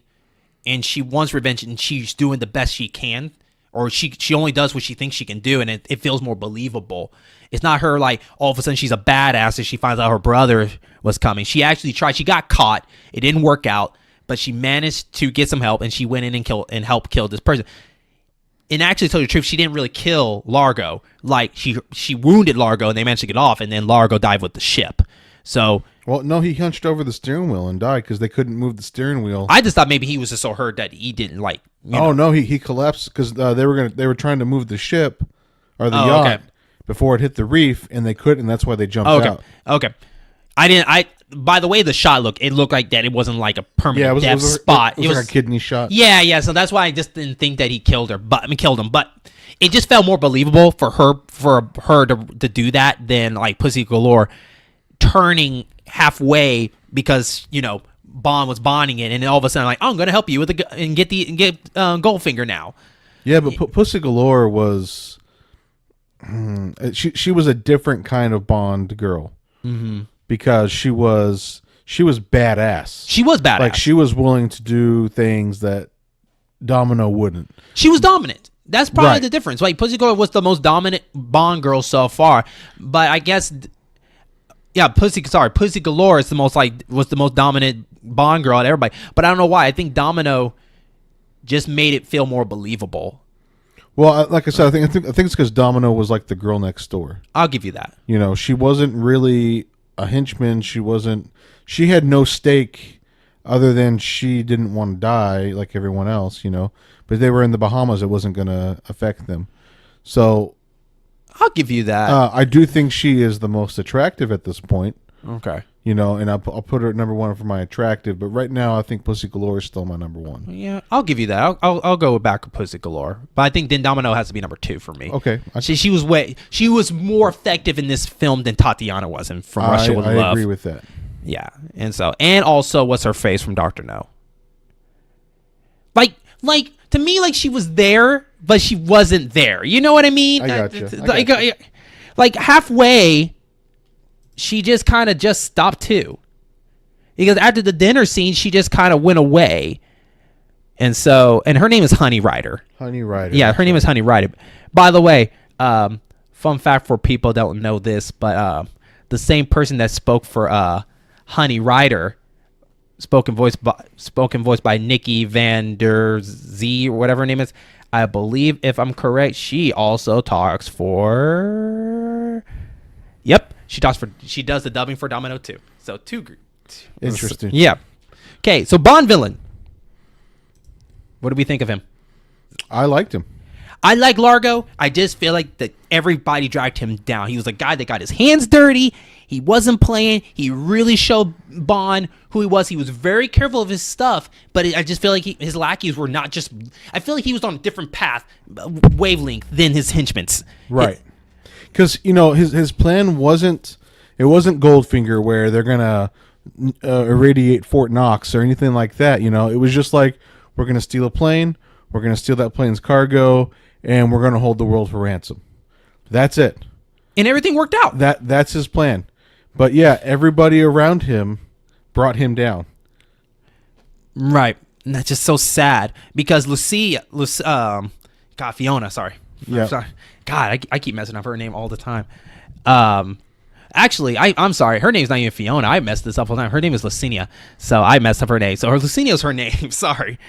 and she wants revenge, and she's doing the best she can, or she only does what she thinks she can do, and it feels more believable. It's not her like all of a sudden she's a badass as she finds out her brother was coming. She actually tried. She got caught. It didn't work out, but she managed to get some help, and she went in and helped kill this person. And actually, to tell you the truth, she didn't really kill Largo. Like she wounded Largo, and they managed to get off, and then Largo died with the ship. So, well, no, he hunched over the steering wheel and died because they couldn't move the steering wheel. I just thought maybe he was just so hurt that he didn't like. No, he collapsed because they were trying to move the ship or the yacht before it hit the reef, and they couldn't. And that's why they jumped out. Okay, by the way the shot looked, it looked like that it wasn't like a permanent death spot. It was like a kidney shot. Yeah. So that's why I just didn't think that he killed her. Killed him. But it just felt more believable for her to do that than like Pussy Galore turning halfway because Bond was bonding it, and then all of a sudden like, oh, I'm going to help you with and get Goldfinger now. Yeah, but Pussy Galore was she was a different kind of Bond girl. Mm-hmm. Because she was badass. She was badass. Like she was willing to do things that Domino wouldn't. She was dominant. That's probably the difference. Like Pussy Galore was the most dominant Bond girl so far, but I guess Pussy Galore is was the most dominant Bond girl out of everybody. But I don't know why. I think Domino just made it feel more believable. Well, like I said, I think it's because Domino was like the girl next door. I'll give you that. She wasn't really a henchman. She had no stake other than she didn't want to die like everyone else, but they were in the Bahamas. It wasn't going to affect them. So I'll give you that. I do think she is the most attractive at this point. Okay. And I'll put her at number one for my attractive, but right now I think Pussy Galore is still my number one. Yeah, I'll give you that. I'll go back with Pussy Galore, but I think then Domino has to be number two for me. Okay. She was more effective in this film than Tatiana was in From Russia with Love. I agree with that. Yeah, and also what's her face from Dr. No? like to me, like she was there, but she wasn't there. You know what I mean? I gotcha. Like halfway, she just kind of just stopped too. Because after the dinner scene, she just kind of went away. And her name is Honey Rider. Honey Rider. Yeah, her name is Honey Rider. By the way, fun fact for people that don't know this, but the same person that spoke for Honey Rider, spoken voice by Nikki Van Der Zee or whatever her name is. I believe, if I'm correct, she also talks for. Yep, she does the dubbing for Domino too. So two. Interesting. Yeah. Okay, so Bond villain. What do we think of him? I liked him. I like Largo. I just feel like that everybody dragged him down. He was a guy that got his hands dirty. He wasn't playing. He really showed Bond who he was. He was very careful of his stuff, but I just feel like his lackeys were not just. I feel like he was on a different path, wavelength than his henchmen. Right. Because his plan wasn't. It wasn't Goldfinger where they're gonna irradiate Fort Knox or anything like that. It was just like, we're gonna steal a plane. We're gonna steal that plane's cargo, and we're gonna hold the world for ransom. That's it. And everything worked out. That's his plan. But yeah, everybody around him brought him down. Right. And that's just so sad because Fiona, sorry. Yeah. Sorry. God, I keep messing up her name all the time. Actually, I'm sorry. Her name's not even Fiona. I messed this up all the time. Her name is Luciana. So I messed up her name. So Lucinia's her name. Sorry.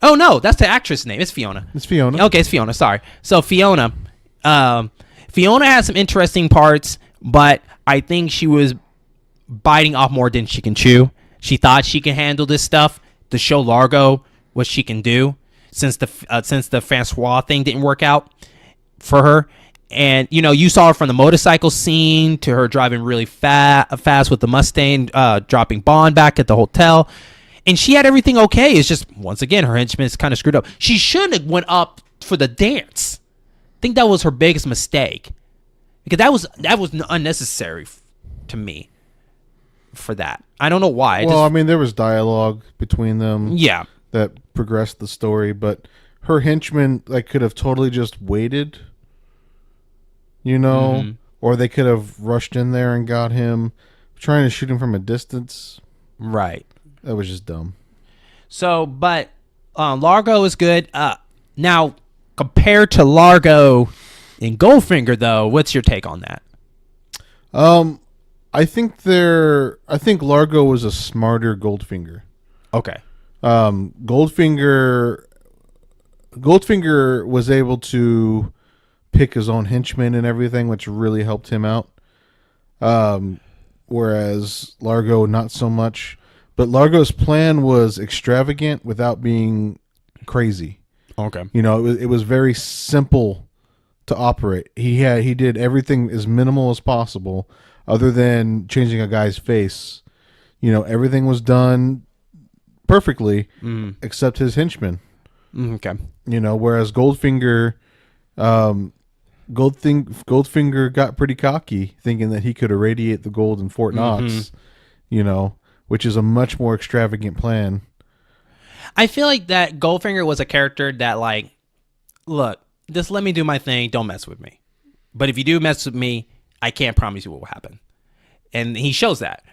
Oh, no. That's the actress name. It's Fiona. It's Fiona. Okay, it's Fiona. Sorry. So Fiona has some interesting parts, but I think she was biting off more than she can chew. She thought she can handle this stuff to show Largo what she can do since the Francois thing didn't work out for her. And, you saw her from the motorcycle scene to her driving really fast with the Mustang, dropping Bond back at the hotel. And she had everything okay. It's just, once again, her henchman is kind of screwed up. She shouldn't have went up for the dance. I think that was her biggest mistake. Because that was unnecessary to me for that. I don't know why. There was dialogue between them. Yeah. That progressed the story. But her henchman could have totally just waited. Mm-hmm. Or they could have rushed in there and got him, trying to shoot him from a distance. Right. That was just dumb. So, but Largo is good. Now, compared to Largo in Goldfinger, though, what's your take on that? I think Largo was a smarter Goldfinger. Okay. Goldfinger was able to pick his own henchmen and everything, which really helped him out. Whereas Largo, not so much. But Largo's plan was extravagant without being crazy. Okay. It was very simple to operate. He did everything as minimal as possible, other than changing a guy's face. Everything was done perfectly, except his henchmen. Okay. Whereas Goldfinger got pretty cocky, thinking that he could irradiate the gold in Fort Knox. Which is a much more extravagant plan. I feel like that Goldfinger was a character that, look, just let me do my thing. Don't mess with me. But if you do mess with me, I can't promise you what will happen. And he shows that.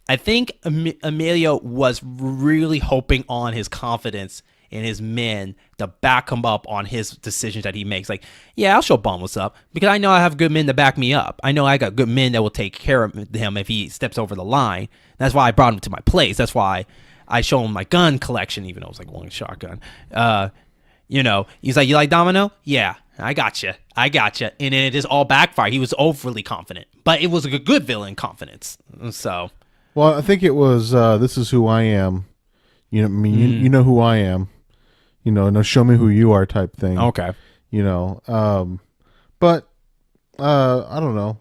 I think Emilio was really hoping on his confidence in his men to back him up on his decisions that he makes. I'll show Bond what's up because I know I have good men to back me up. I know I got good men that will take care of him if he steps over the line. That's why I brought him to my place. That's why I show him my gun collection, even though it was one shotgun. He's like, you like Domino? Yeah, I got you. And then it just all backfired. He was overly confident, but it was a good villain confidence. So, well, I think it was this is who I am. You know who I am. No, show me who you are type thing. Okay. But I don't know.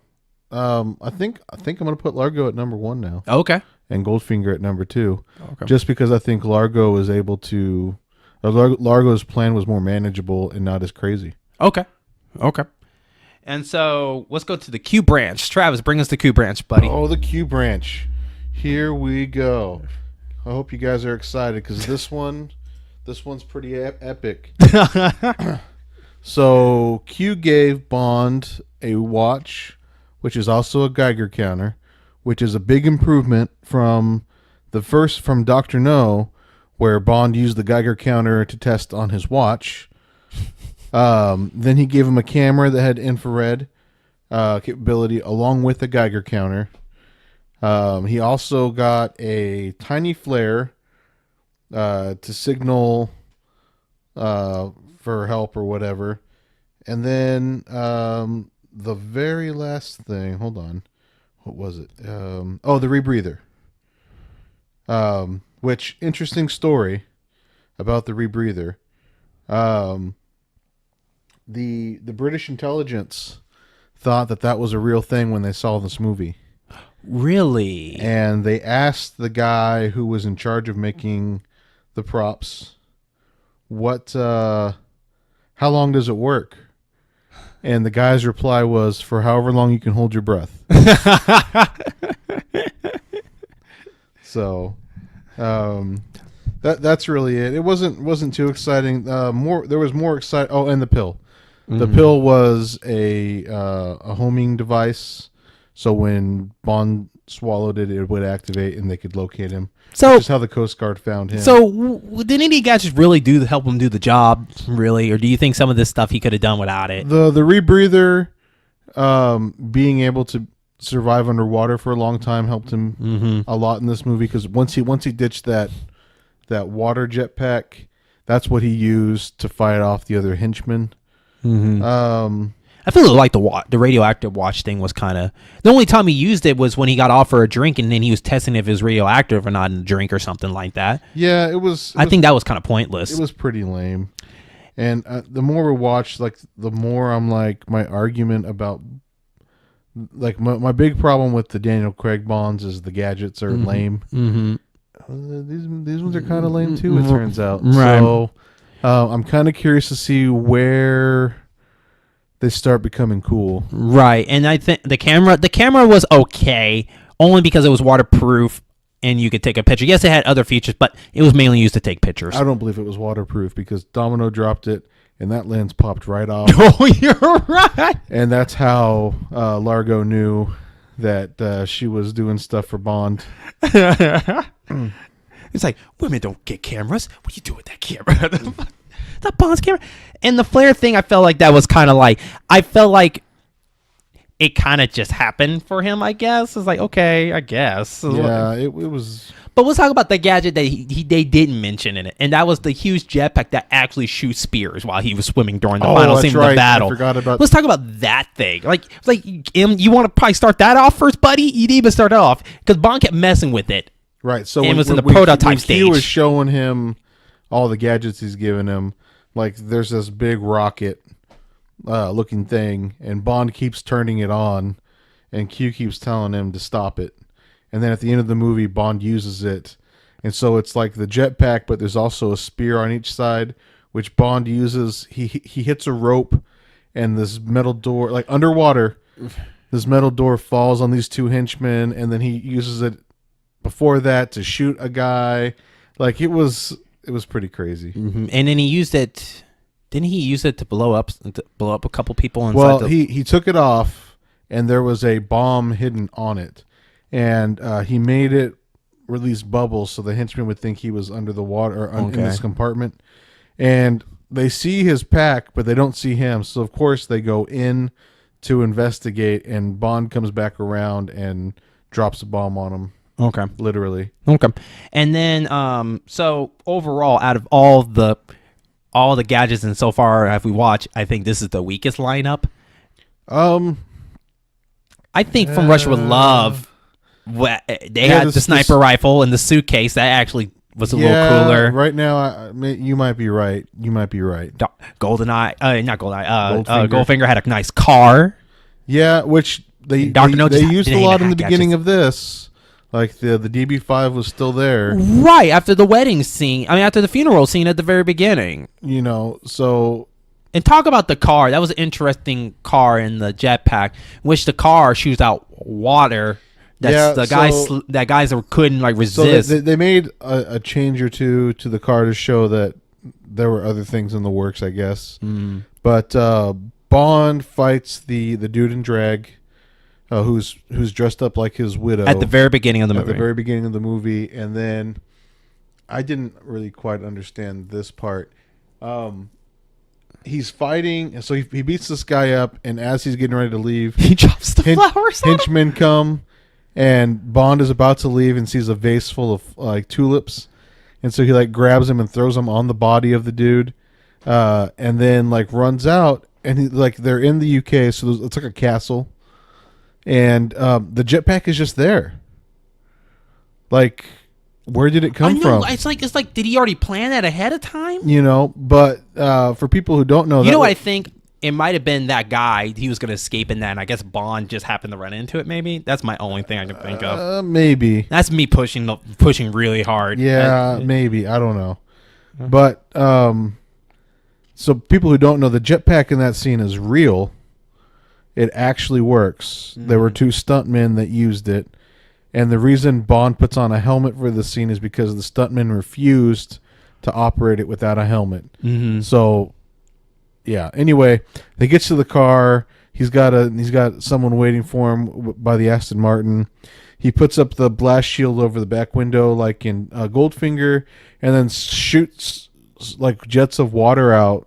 I think I'm gonna put Largo at number 1 now. Okay. And Goldfinger at number 2. Okay. Just because I think Largo was able to. Largo's plan was more manageable and not as crazy. Okay. And so let's go to the Q branch. Travis, bring us the Q branch, buddy. Oh, the Q branch. Here we go. I hope you guys are excited because this one This one's pretty epic. So Q gave Bond a watch, which is also a Geiger counter, which is a big improvement from Dr. No, where Bond used the Geiger counter to test on his watch. Then he gave him a camera that had infrared capability along with the Geiger counter. He also got a tiny flare to signal for help or whatever. And then the very last thing, hold on. What was it? The rebreather. Which, interesting story about the rebreather. The British intelligence thought that was a real thing when they saw this movie. Really? And they asked the guy who was in charge of making the props, how long does it work? And the guy's reply was, for however long you can hold your breath. So, that's really it. It wasn't too exciting. There was more exciting. Oh, and the pill. Mm-hmm. The pill was a homing device. So when Bond swallowed it, it would activate and they could locate him. So that's how the Coast Guard found him. So did any gadgets really help him do the job, really? Or do you think some of this stuff he could have done without it? The rebreather, being able to survive underwater for a long time helped him a lot in this movie, because once he ditched that water jetpack, that's what he used to fight off the other henchmen. Mm-hmm. I feel like the radioactive watch thing was kind of... The only time he used it was when he got offered a drink, and then he was testing if it was radioactive or not in the drink or something like that. Yeah, I think that was kind of pointless. It was pretty lame. And the more we watch, like, the more I'm like, my argument about... Like, my big problem with the Daniel Craig Bonds is the gadgets are lame. Mm-hmm. These ones are kind of lame, too, it turns out. Right. So, I'm kind of curious to see where... they start becoming cool. Right. And I think the camera was okay, only because it was waterproof and you could take a picture. Yes, it had other features, but it was mainly used to take pictures. I don't believe it was waterproof, because Domino dropped it and that lens popped right off. Oh, you're right. And that's how Largo knew that she was doing stuff for Bond. It's like, women don't get cameras. What do you do with that camera? That Bond's camera. And the flare thing, I felt like that was kind of like, I felt like it kind of just happened for him, I guess. It's like, okay, I guess. Yeah, it was. But let's talk about the gadget that they didn't mention in it. And that was the huge jetpack that actually shoots spears while he was swimming during the final scene of the battle. I forgot about. Let's talk about that thing. Like you want to probably start that off first, buddy? You need to start it off, because Bond kept messing with it. Right. So it was in the prototype stage. He was showing him all the gadgets he's giving him. Like, there's this big rocket looking thing, and Bond keeps turning it on, and Q keeps telling him to stop it. And then at the end of the movie, Bond uses it. And so it's like the jetpack, but there's also a spear on each side, which Bond uses. He hits a rope, and this metal door, like underwater, this metal door falls on these two henchmen, and then he uses it before that to shoot a guy. Like, it was pretty crazy. Mm-hmm. And then he used it. Didn't he use it to blow up a couple people inside? Well, he took it off, and there was a bomb hidden on it, and he made it release bubbles so the henchmen would think he was under the water or in this compartment. And they see his pack, but they don't see him. So of course they go in to investigate, and Bond comes back around and drops a bomb on him. Okay. Literally. Okay. And then, so overall, out of all the gadgets and so far have we watched, I think this is the weakest lineup. I think From Russia with Love, they had the sniper rifle and the suitcase. That actually was a little cooler. Right now, you might be right. GoldenEye, not GoldenEye. Goldfinger had a nice car. Yeah, which they used a lot in the beginning of this. Like the DB5 was still there. Right, after the wedding scene. I mean, after the funeral scene at the very beginning. You know, so... And talk about the car. That was an interesting car in the jetpack, which the car shoots out water. That guys couldn't like resist. So they made a change or two to the car to show that there were other things in the works, I guess. But Bond fights the dude in drag, who's dressed up like his widow At the very beginning of the movie. At the very beginning of the movie, and then I didn't really quite understand this part. He's fighting, so he beats this guy up, and as he's getting ready to leave, He drops the flowers on him. henchmen come, and Bond is about to leave and sees a vase full of like tulips, and so he like grabs him and throws him on the body of the dude, and then like runs out, and he, like they're in the UK, so it's like a castle, and the jetpack is just there. Like, where did it come from? It's like, did he already plan that ahead of time? You know, but for people who don't know, What I think? It might have been that guy. He was going to escape in that, and I guess Bond just happened to run into it, maybe? That's my only thing I can think of. Maybe. That's me pushing really hard. Yeah, maybe. I don't know. But, so people who don't know, the jetpack in that scene is real. It actually works. There were 2 stuntmen that used it. And the reason Bond puts on a helmet for the scene is because the stuntmen refused to operate it without a helmet. So, yeah. Anyway, they get to the car. He's got someone waiting for him by the Aston Martin. He puts up the blast shield over the back window, like in Goldfinger, and then shoots like jets of water out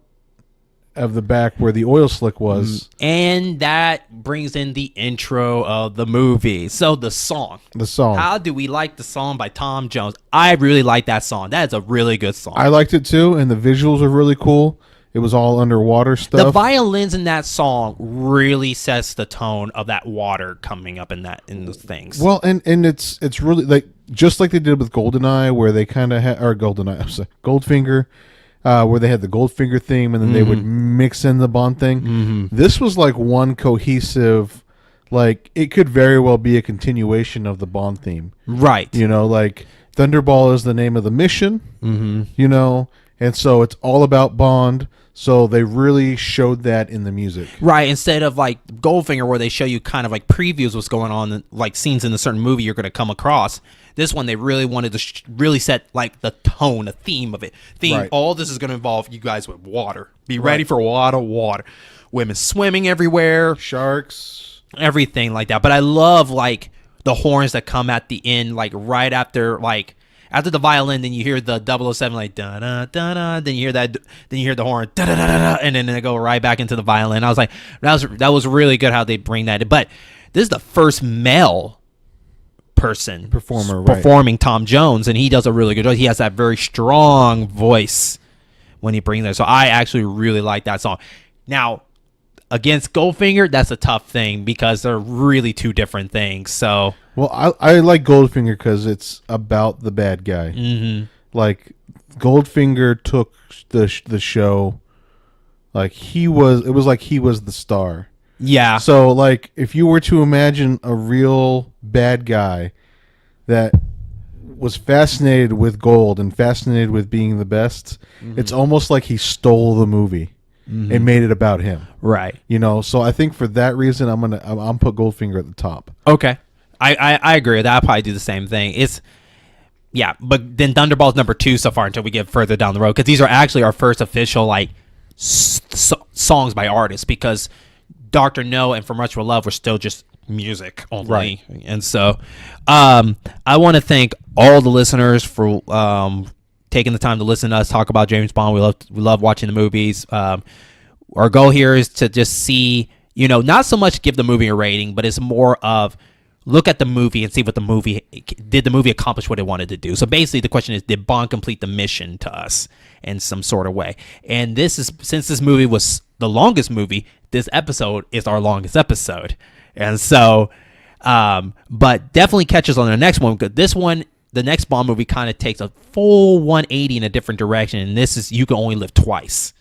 of the back where the oil slick was. And that brings in the intro of the movie. So the song. How do we like the song by Tom Jones? I really like that song. That is a really good song. I liked it too, and the visuals are really cool. It was all underwater stuff. The violins in that song really sets the tone of that water coming up in those things. Well, and it's really like just like they did with GoldenEye, where they kind of had, or GoldenEye, I'm sorry, Goldfinger, where they had the Goldfinger theme, and then they would mix in the Bond thing. This was like one cohesive, like it could very well be a continuation of the Bond theme, right? You know, like Thunderball is the name of the mission, you know, and so it's all about Bond. So they really showed that in the music. Right, instead of like Goldfinger where they show you kind of like previews what's going on, like scenes in a certain movie you're going to come across. This one they really wanted to really set like the tone, the theme of it. Right. All this is going to involve you guys with water. Be ready for a lot of water. Women swimming everywhere. Sharks. Everything like that. But I love like the horns that come at the end, like right after like after the violin, then you hear the 007 like da da da da. Then you hear that. Then you hear the horn da da da da, and then they go right back into the violin. I was like, that was really good how they bring that in. But this is the first male person performing Tom Jones, and he does a really good job. He has that very strong voice when he brings that. So I actually really like that song. Now, against Goldfinger, that's a tough thing because they're really 2 different things. So. Well, I like Goldfinger because it's about the bad guy. Like Goldfinger took the show, like it was like he was the star. Yeah. So like if you were to imagine a real bad guy that was fascinated with gold and fascinated with being the best, it's almost like he stole the movie and made it about him. Right. You know, so I think for that reason I'm put Goldfinger at the top. Okay. I agree with that. I'll probably do the same thing. Yeah, but then Thunderball's number 2 so far until we get further down the road, because these are actually our first official like songs by artists, because Dr. No and From Rush for Love were still just music only. Right. And so I want to thank all the listeners for taking the time to listen to us talk about James Bond. We love watching the movies. Our goal here is to just see, not so much give the movie a rating, but it's more of look at the movie and see what the movie accomplish what it wanted to do. So basically the question is, did Bond complete the mission to us in some sort of way? And since this movie was the longest movie, this episode is our longest episode. And so but definitely catch us on the next one, because this one, the next Bond movie, kind of takes a full 180 in a different direction, and this is You Can Only Live Twice.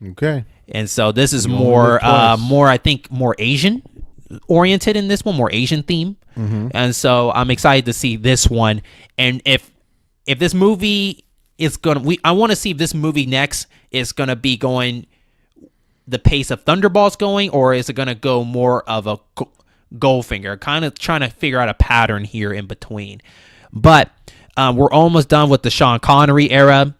Okay. And so this is more I think more Asian oriented in this one, more Asian theme. And so I'm excited to see this one. And if this movie is I want to see if this movie next is gonna be going the pace of Thunderball's going, or is it gonna go more of a Goldfinger, kind of trying to figure out a pattern here in between. But we're almost done with the Sean Connery era.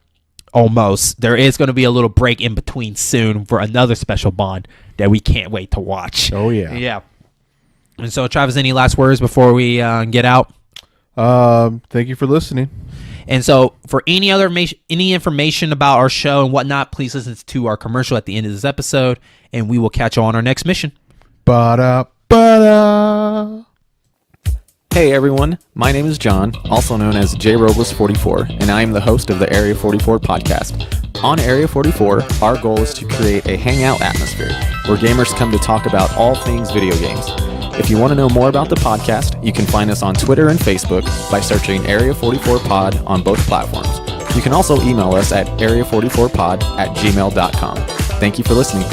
Almost. There is going to be a little break in between soon for another special Bond that we can't wait to watch. Oh, yeah. Yeah. And so, Travis, any last words before we get out? Thank you for listening. And so, for any information about our show and whatnot, please listen to our commercial at the end of this episode, and we will catch you on our next mission. Ba-da, ba-da. Hey everyone, my name is John, also known as JRobles44, and I am the host of the Area 44 podcast. On Area 44, our goal is to create a hangout atmosphere where gamers come to talk about all things video games. If you want to know more about the podcast, you can find us on Twitter and Facebook by searching Area 44 Pod on both platforms. You can also email us at area44pod@gmail.com. Thank you for listening.